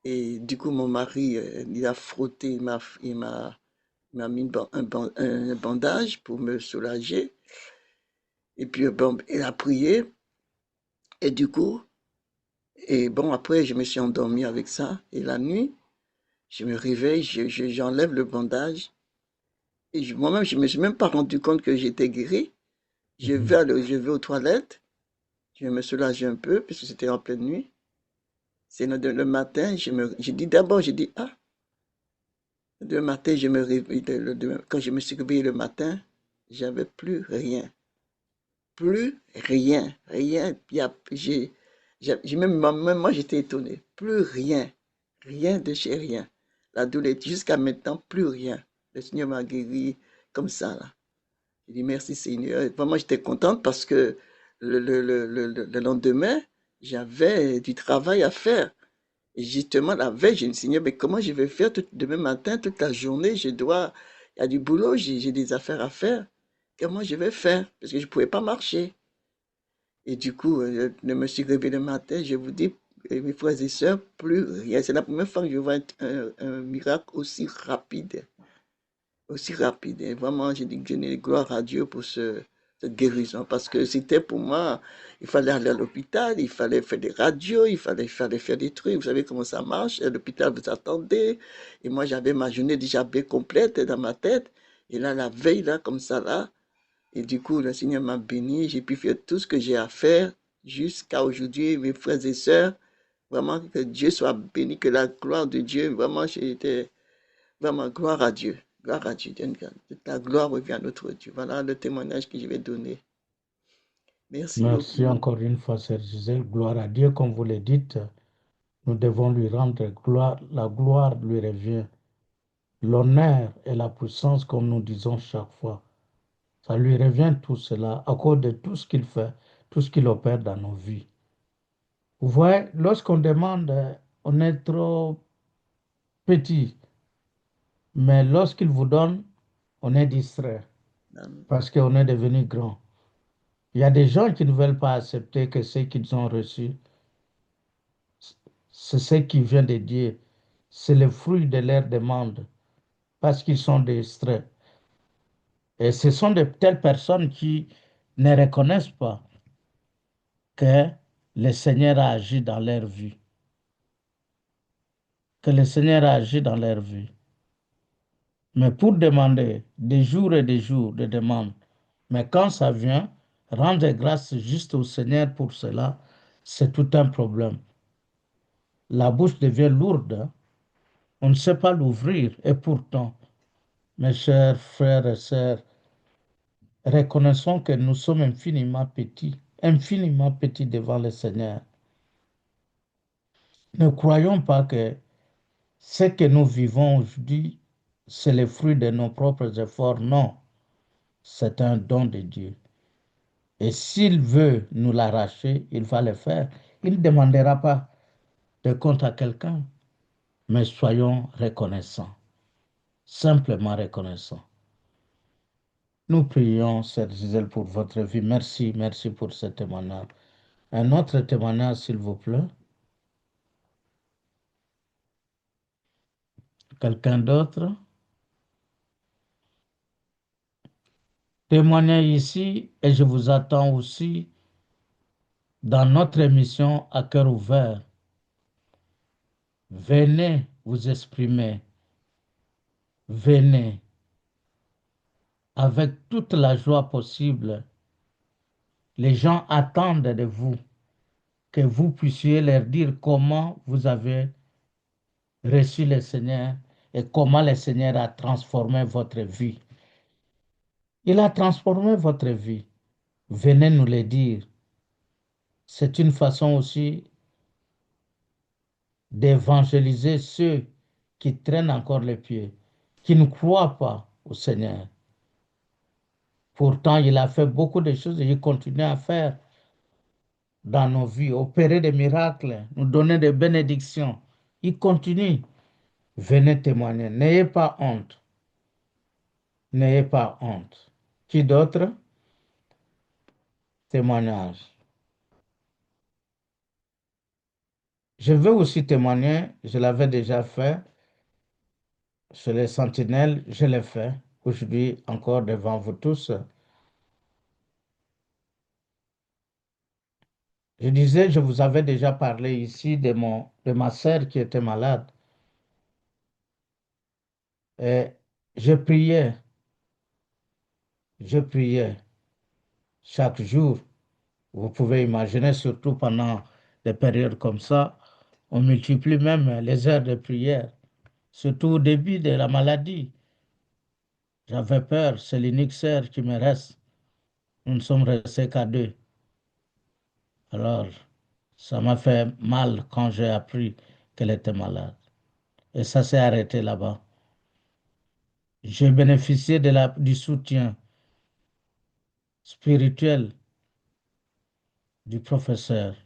Et du coup, mon mari, il a frotté, il m'a mis un bandage pour me soulager. Et puis, bon, il a prié. Et du coup, et bon, après, je me suis endormi avec ça. Et la nuit, je me réveille, j'enlève le bandage. Et moi-même, je me suis même pas rendu compte que j'étais guéri. Je vais aux toilettes. Je vais me soulager un peu, puisque c'était en pleine nuit. C'est le matin, j'ai dit d'abord, j'ai dit, ah, le matin, je me réveille, quand je me suis réveillé le matin, j'avais plus rien. Plus rien, rien. Même moi, j'étais étonné. Plus rien, rien de chez rien. La douleur, jusqu'à maintenant, plus rien. Le Seigneur m'a guéri comme ça, là. J'ai dit merci Seigneur. Et vraiment, j'étais contente parce que le lendemain, j'avais du travail à faire. Et justement, la veille, j'ai dit, Seigneur, mais comment je vais faire demain matin, toute la journée, il y a du boulot, j'ai des affaires à faire. Comment je vais faire? Parce que je ne pouvais pas marcher. Et du coup, je me suis réveillé le matin, je vous dis, mes frères et sœurs, plus rien. C'est la première fois que je vois un miracle aussi rapide. Aussi rapide. Et vraiment, j'ai dit que je n'ai gloire à Dieu pour cette guérison. Parce que c'était pour moi, il fallait aller à l'hôpital, il fallait faire des radios, il fallait faire des trucs. Vous savez comment ça marche. À l'hôpital, vous attendez. Et moi, j'avais ma journée déjà bien complète dans ma tête. Et là, la veille, là, comme ça, là. Et du coup, le Seigneur m'a béni. J'ai pu faire tout ce que j'ai à faire jusqu'à aujourd'hui, mes frères et sœurs. Vraiment, que Dieu soit béni, que la gloire de Dieu, vraiment, j'ai été vraiment, gloire à Dieu. Gloire à Dieu. Toute la gloire revient à notre Dieu. Voilà le témoignage que je vais donner. Merci
Merci
beaucoup.
encore une fois, Sœur Gisèle. Gloire à Dieu, comme vous le dites. Nous devons lui rendre gloire. La gloire lui revient. L'honneur et la puissance, comme nous disons chaque fois. Ça lui revient tout cela à cause de tout ce qu'il fait, tout ce qu'il opère dans nos vies. Vous voyez, lorsqu'on demande, on est trop petit, mais lorsqu'il vous donne, on est distrait
Amen.
parce qu'on est devenu grand. Il y a des gens qui ne veulent pas accepter que ce qu'ils ont reçu, c'est ce qui vient de Dieu. C'est le fruit de leur demande parce qu'ils sont distraits. Et ce sont de telles personnes qui ne reconnaissent pas que le Seigneur a agi dans leur vie, que le Seigneur a agi dans leur vie. Mais pour demander des jours et des jours de demande, mais quand ça vient, rendre grâce juste au Seigneur pour cela, c'est tout un problème. La bouche devient lourde, on ne sait pas l'ouvrir, et pourtant, mes chers frères et sœurs, reconnaissons que nous sommes infiniment petits devant le Seigneur. Ne croyons pas que ce que nous vivons aujourd'hui, c'est le fruit de nos propres efforts. Non, c'est un don de Dieu. Et s'il veut nous l'arracher, il va le faire. Il ne demandera pas de compte à quelqu'un, mais soyons reconnaissants, simplement reconnaissants. Nous prions, Sœur Gisèle, pour votre vie. Merci, merci pour ce témoignage. Un autre témoignage, s'il vous plaît. Quelqu'un d'autre? Témoignez ici et je vous attends aussi dans notre émission à cœur ouvert. Venez vous exprimer. Venez avec toute la joie possible. Les gens attendent de vous que vous puissiez leur dire comment vous avez reçu le Seigneur et comment le Seigneur a transformé votre vie. Il a transformé votre vie. Venez nous le dire. C'est une façon aussi d'évangéliser ceux qui traînent encore les pieds, qui ne croient pas au Seigneur, Pourtant, il a fait beaucoup de choses et il continue à faire dans nos vies, opérer des miracles, nous donner des bénédictions. Il continue. Venez témoigner. N'ayez pas honte. N'ayez pas honte. Qui d'autre? Témoignage. Je veux aussi témoigner, je l'avais déjà fait sur les sentinelles, je l'ai fait aujourd'hui encore devant vous tous. Je disais, je vous avais déjà parlé ici de ma sœur qui était malade. Et je priais, je priais chaque jour. Vous pouvez imaginer, surtout pendant des périodes comme ça, on multiplie même les heures de prière, surtout au début de la maladie. J'avais peur, c'est l'unique sœur qui me reste. Nous ne sommes restés qu'à deux. Alors, ça m'a fait mal quand j'ai appris qu'elle était malade. Et ça s'est arrêté là-bas. J'ai bénéficié du soutien spirituel du professeur.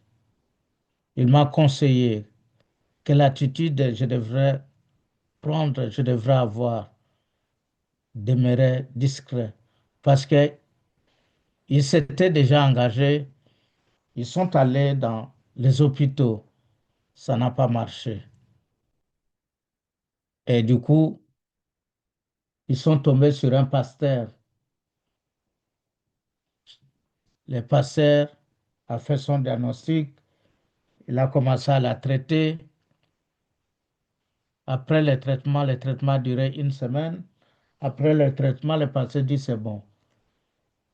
Il m'a conseillé quelle attitude je devrais prendre, je devrais avoir, demeurer discret. Parce qu'ils s'étaient déjà engagés, ils sont allés dans les hôpitaux, ça n'a pas marché. Et du coup, ils sont tombés sur un pasteur. Le pasteur a fait son diagnostic, il a commencé à la traiter. Après le traitement a duré une semaine. Après le traitement, le pasteur dit c'est bon.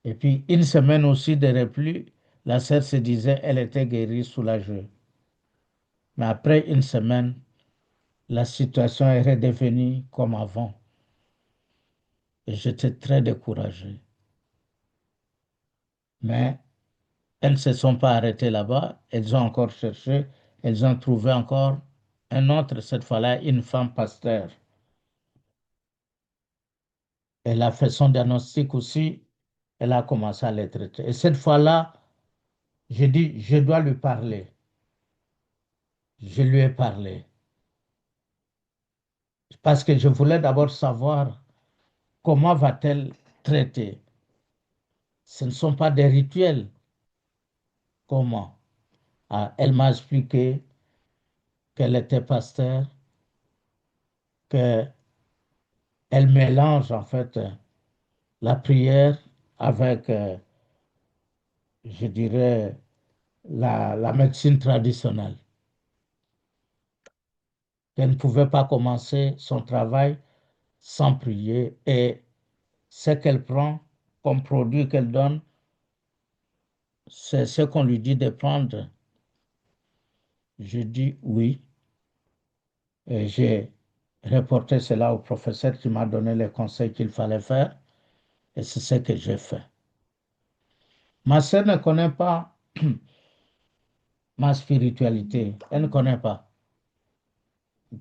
Et puis une semaine aussi de repli, la sœur se disait elle était guérie, soulagée. Mais après une semaine, la situation est redevenue comme avant. Et j'étais très découragé. Mais elles ne se sont pas arrêtées là-bas. Elles ont encore cherché. Elles ont trouvé encore un autre, cette fois-là, une femme pasteur. Elle a fait son diagnostic aussi. Elle a commencé à les traiter. Et cette fois-là, j'ai dit, je dois lui parler. Je lui ai parlé. Parce que je voulais d'abord savoir comment va-t-elle traiter. Ce ne sont pas des rituels. Comment? Ah, elle m'a expliqué qu'elle était pasteur, qu'elle mélange en fait la prière avec, je dirais, la médecine traditionnelle. Qu'elle ne pouvait pas commencer son travail sans prier et ce qu'elle prend comme produit qu'elle donne, c'est ce qu'on lui dit de prendre. Je dis oui et j'ai reporté cela au professeur qui m'a donné les conseils qu'il fallait faire et c'est ce que j'ai fait. Ma sœur ne connaît pas ma spiritualité, elle ne connaît pas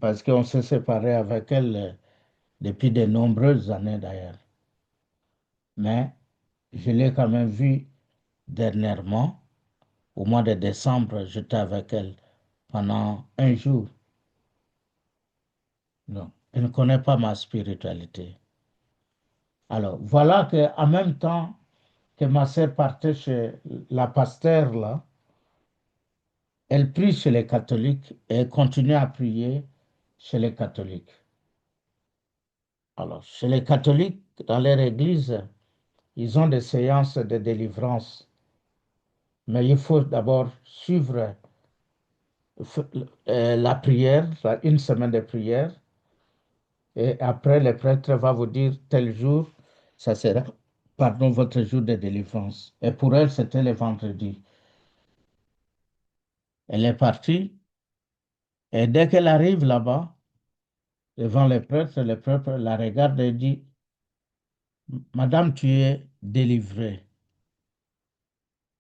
parce qu'on s'est séparé avec elle depuis de nombreuses années d'ailleurs. Mais je l'ai quand même vue dernièrement. Au mois de décembre, j'étais avec elle pendant un jour. Non, elle ne connaît pas ma spiritualité. Alors, voilà qu'en même temps que ma sœur partait chez la pasteur, là, elle prie chez les catholiques et continue à prier chez les catholiques. Alors, chez les catholiques, dans leur église, ils ont des séances de délivrance. Mais il faut d'abord suivre la prière, une semaine de prière. Et après, le prêtre va vous dire tel jour, ça sera, pardon, votre jour de délivrance. Et pour elle, c'était le vendredi. Elle est partie et dès qu'elle arrive là-bas, devant le prêtre la regarde et dit, Madame, tu es délivrée.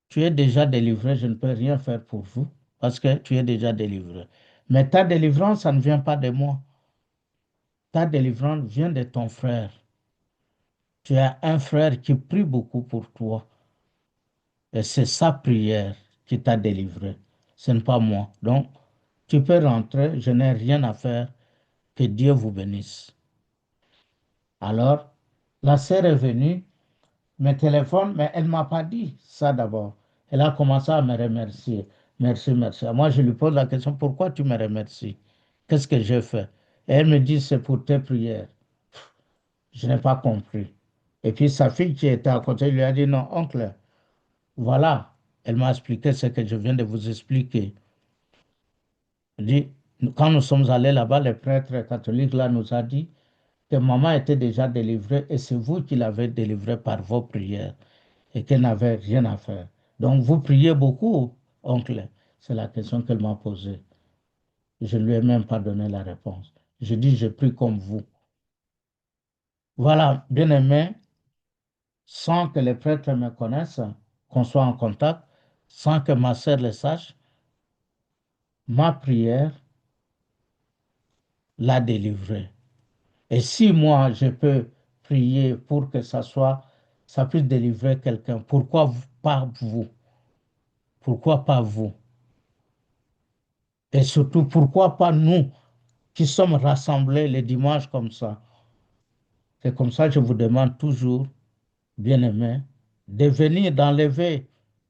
Tu es déjà délivrée, je ne peux rien faire pour vous parce que tu es déjà délivrée. Mais ta délivrance, ça ne vient pas de moi. Ta délivrance vient de ton frère. Tu as un frère qui prie beaucoup pour toi. Et c'est sa prière qui t'a délivré. Ce n'est pas moi. Donc, tu peux rentrer, je n'ai rien à faire. Que Dieu vous bénisse. Alors, la sœur est venue, me téléphone, mais elle ne m'a pas dit ça d'abord. Elle a commencé à me remercier. Merci, merci. Moi, je lui pose la question, pourquoi tu me remercies? Qu'est-ce que j'ai fait? Et elle me dit, c'est pour tes prières. Je n'ai pas compris. Et puis sa fille qui était à côté lui a dit, non, oncle, voilà. Elle m'a expliqué ce que je viens de vous expliquer. Elle dit, quand nous sommes allés là-bas, le prêtre catholique là nous a dit que maman était déjà délivrée et c'est vous qui l'avez délivrée par vos prières et qu'elle n'avait rien à faire. Donc vous priez beaucoup, oncle. C'est la question qu'elle m'a posée. Je ne lui ai même pas donné la réponse. Je dis, je prie comme vous. Voilà, bien aimé, sans que les prêtres me connaissent, qu'on soit en contact, sans que ma sœur le sache, ma prière l'a délivrée. Et si moi, je peux prier pour que ça puisse délivrer quelqu'un, pourquoi pas vous? Pourquoi pas vous? Et surtout, pourquoi pas nous qui sommes rassemblés les dimanches comme ça? C'est comme ça que je vous demande toujours, bien-aimés, de venir, d'enlever,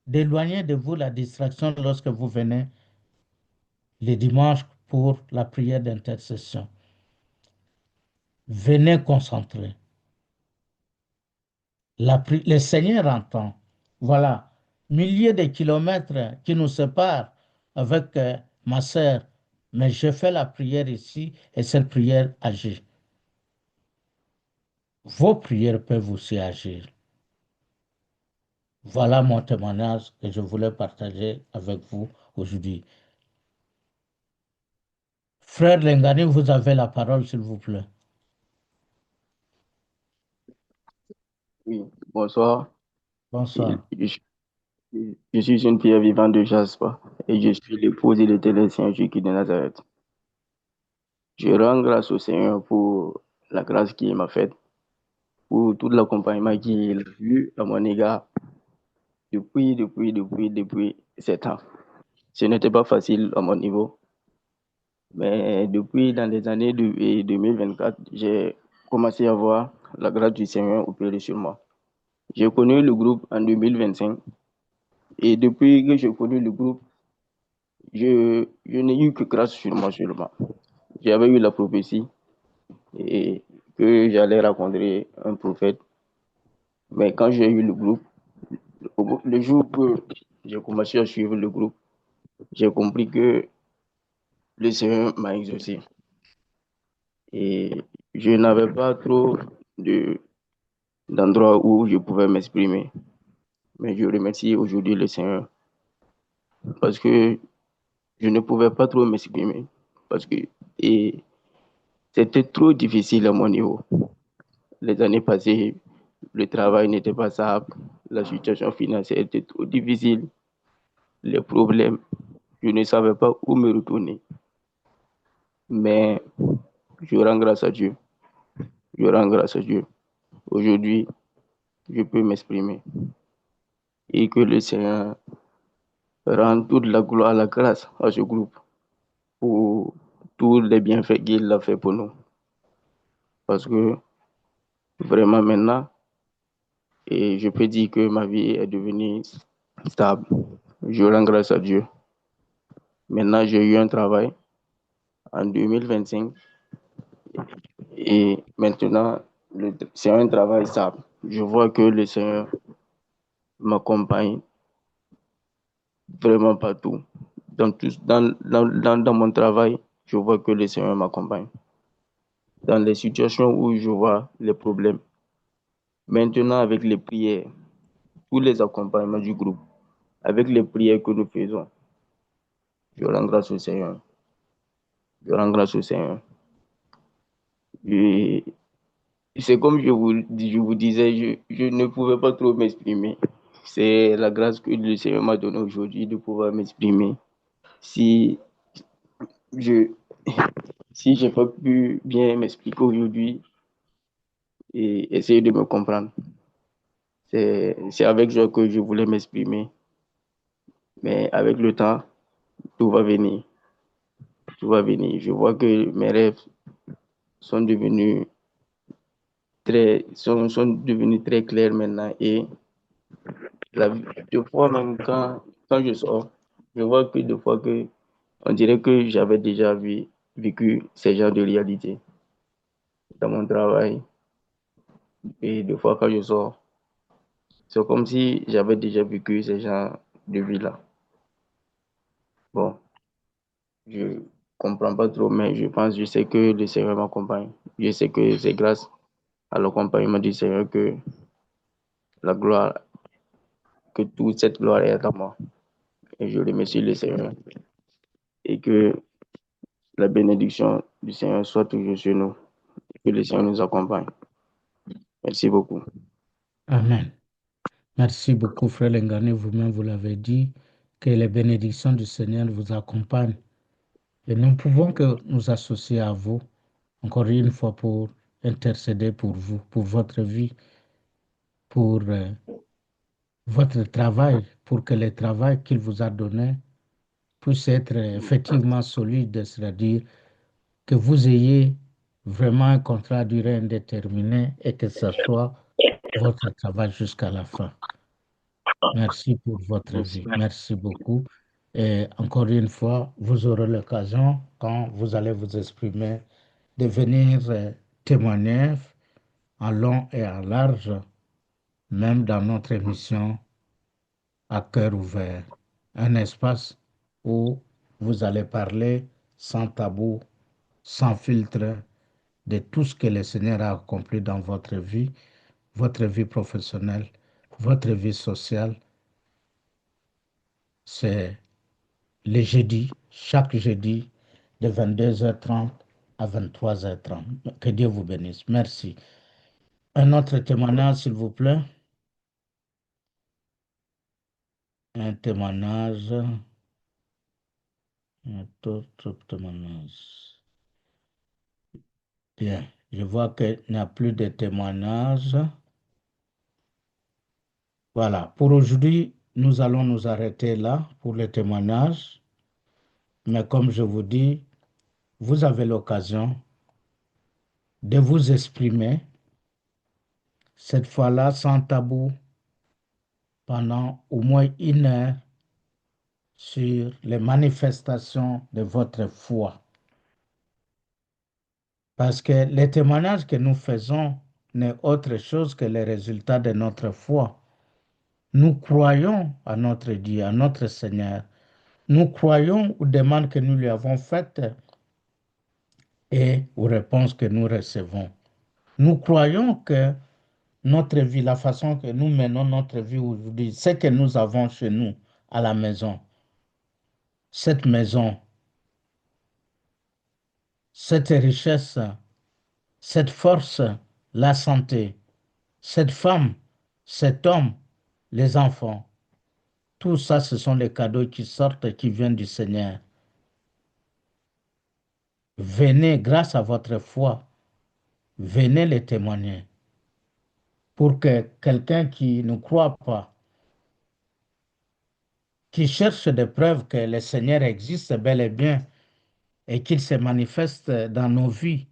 d'éloigner de vous la distraction lorsque vous venez les dimanches pour la prière d'intercession. Venez concentrer. Le Seigneur entend. Voilà, milliers de kilomètres qui nous séparent avec ma sœur, mais je fais la prière ici et cette prière agit. Vos prières peuvent aussi agir. Voilà mon témoignage que je voulais partager avec vous aujourd'hui. Frère Lengani, vous avez la parole, s'il vous plaît.
Oui, bonsoir.
Bonsoir.
Je suis une pierre vivante de Jasper et je suis l'épouse et le Saint Jésus de Nazareth. Je rends grâce au Seigneur pour la grâce qu'il m'a faite, pour tout l'accompagnement qu'il a eu à mon égard depuis 7 ans. Ce n'était pas facile à mon niveau, mais depuis dans les années 2024, j'ai commencé à voir la grâce du Seigneur opérer sur moi. J'ai connu le groupe en 2025 et depuis que j'ai connu le groupe, je n'ai eu que grâce sur moi seulement. J'avais eu la prophétie et que j'allais rencontrer un prophète. Mais quand j'ai eu le groupe, le jour où j'ai commencé à suivre le groupe, j'ai compris que le Seigneur m'a exaucé. Et je n'avais pas trop d'endroits où je pouvais m'exprimer. Mais je remercie aujourd'hui le Seigneur parce que je ne pouvais pas trop m'exprimer. Parce que et c'était trop difficile à mon niveau. Les années passées, le travail n'était pas stable, la situation financière était trop difficile, les problèmes, je ne savais pas où me retourner. Mais je rends grâce à Dieu. Je rends grâce à Dieu. Aujourd'hui, je peux m'exprimer. Et que le Seigneur rende toute la gloire, la grâce à ce groupe pour tous les bienfaits qu'il a fait pour nous. Parce que vraiment maintenant, et je peux dire que ma vie est devenue stable. Je rends grâce à Dieu. Maintenant, j'ai eu un travail en 2025 et maintenant, c'est un travail stable. Je vois que le Seigneur m'accompagne vraiment partout. Dans mon travail, je vois que le Seigneur m'accompagne. Dans les situations où je vois les problèmes, maintenant avec les prières, tous les accompagnements du groupe, avec les prières que nous faisons, je rends grâce au Seigneur. Je rends grâce au Seigneur. Et c'est comme je vous disais, je ne pouvais pas trop m'exprimer. C'est la grâce que le Seigneur m'a donnée aujourd'hui de pouvoir m'exprimer. Si je si j'ai pas pu bien m'expliquer aujourd'hui, et essayer de me comprendre. C'est avec joie que je voulais m'exprimer, mais avec le temps, tout va venir. Tout va venir. Je vois que mes rêves sont devenus sont devenus très clairs maintenant et des fois même quand je sors, je vois que des fois que on dirait que j'avais déjà vécu ces genres de réalité dans mon travail et des fois quand je sors, c'est comme si j'avais déjà vécu ces genres de vie-là. Bon, je comprends pas trop, mais je sais que le Seigneur m'accompagne. Je sais que c'est grâce à l'accompagnement du Seigneur que la gloire, que toute cette gloire est à moi. Et je remercie le Seigneur et que la bénédiction du Seigneur soit toujours sur nous et que le Seigneur nous accompagne. Merci beaucoup.
Amen. Merci beaucoup, frère Lengani. Vous-même, vous l'avez dit, que les bénédictions du Seigneur vous accompagnent. Et nous ne pouvons que nous associer à vous, encore une fois, pour intercéder pour vous, pour votre vie, pour votre travail, pour que le travail qu'il vous a donné puisse être effectivement solide, c'est-à-dire que vous ayez vraiment un contrat à durée indéterminée et que ce soit votre travail jusqu'à la fin. Merci pour votre
Merci.
vie. Merci beaucoup. Et encore une fois, vous aurez l'occasion, quand vous allez vous exprimer, de venir témoigner en long et en large, même dans notre émission à cœur ouvert. Un espace où vous allez parler sans tabou, sans filtre, de tout ce que le Seigneur a accompli dans votre vie professionnelle, votre vie sociale. C'est les jeudis, chaque jeudi, de 22h30 à 23h30. Que Dieu vous bénisse. Merci. Un autre témoignage, s'il vous plaît. Un témoignage. Un autre témoignage. Bien. Je vois qu'il n'y a plus de témoignages. Voilà. Pour aujourd'hui, nous allons nous arrêter là pour les témoignages. Mais comme je vous dis, vous avez l'occasion de vous exprimer, cette fois-là sans tabou, pendant au moins 1 heure sur les manifestations de votre foi. Parce que les témoignages que nous faisons n'est autre chose que les résultats de notre foi. Nous croyons à notre Dieu, à notre Seigneur. Nous croyons aux demandes que nous lui avons faites et aux réponses que nous recevons. Nous croyons que notre vie, la façon que nous menons notre vie aujourd'hui, ce que nous avons chez nous, à la maison, cette maison, cette richesse, cette force, la santé, cette femme, cet homme, les enfants, tout ça, ce sont les cadeaux qui sortent et qui viennent du Seigneur. Venez, grâce à votre foi, venez les témoigner pour que quelqu'un qui ne croit pas, qui cherche des preuves que le Seigneur existe bel et bien et qu'il se manifeste dans nos vies,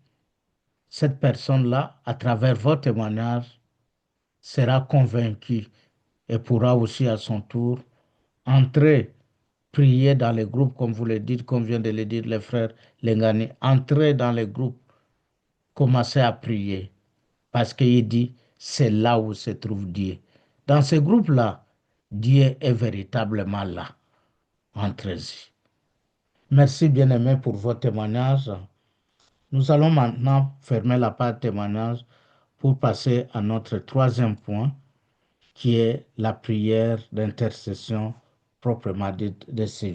cette personne-là, à travers vos témoignages, sera convaincue et pourra aussi à son tour entrer, prier dans les groupes, comme vous le dites, comme vient de le dire les frères Lengani, entrer dans les groupes, commencer à prier, parce qu'il dit, c'est là où se trouve Dieu. Dans ces groupes-là, Dieu est véritablement là, entrez-y. Merci bien-aimé pour vos témoignages. Nous allons maintenant fermer la part témoignage pour passer à notre troisième point, qui est la prière d'intercession proprement dite de ces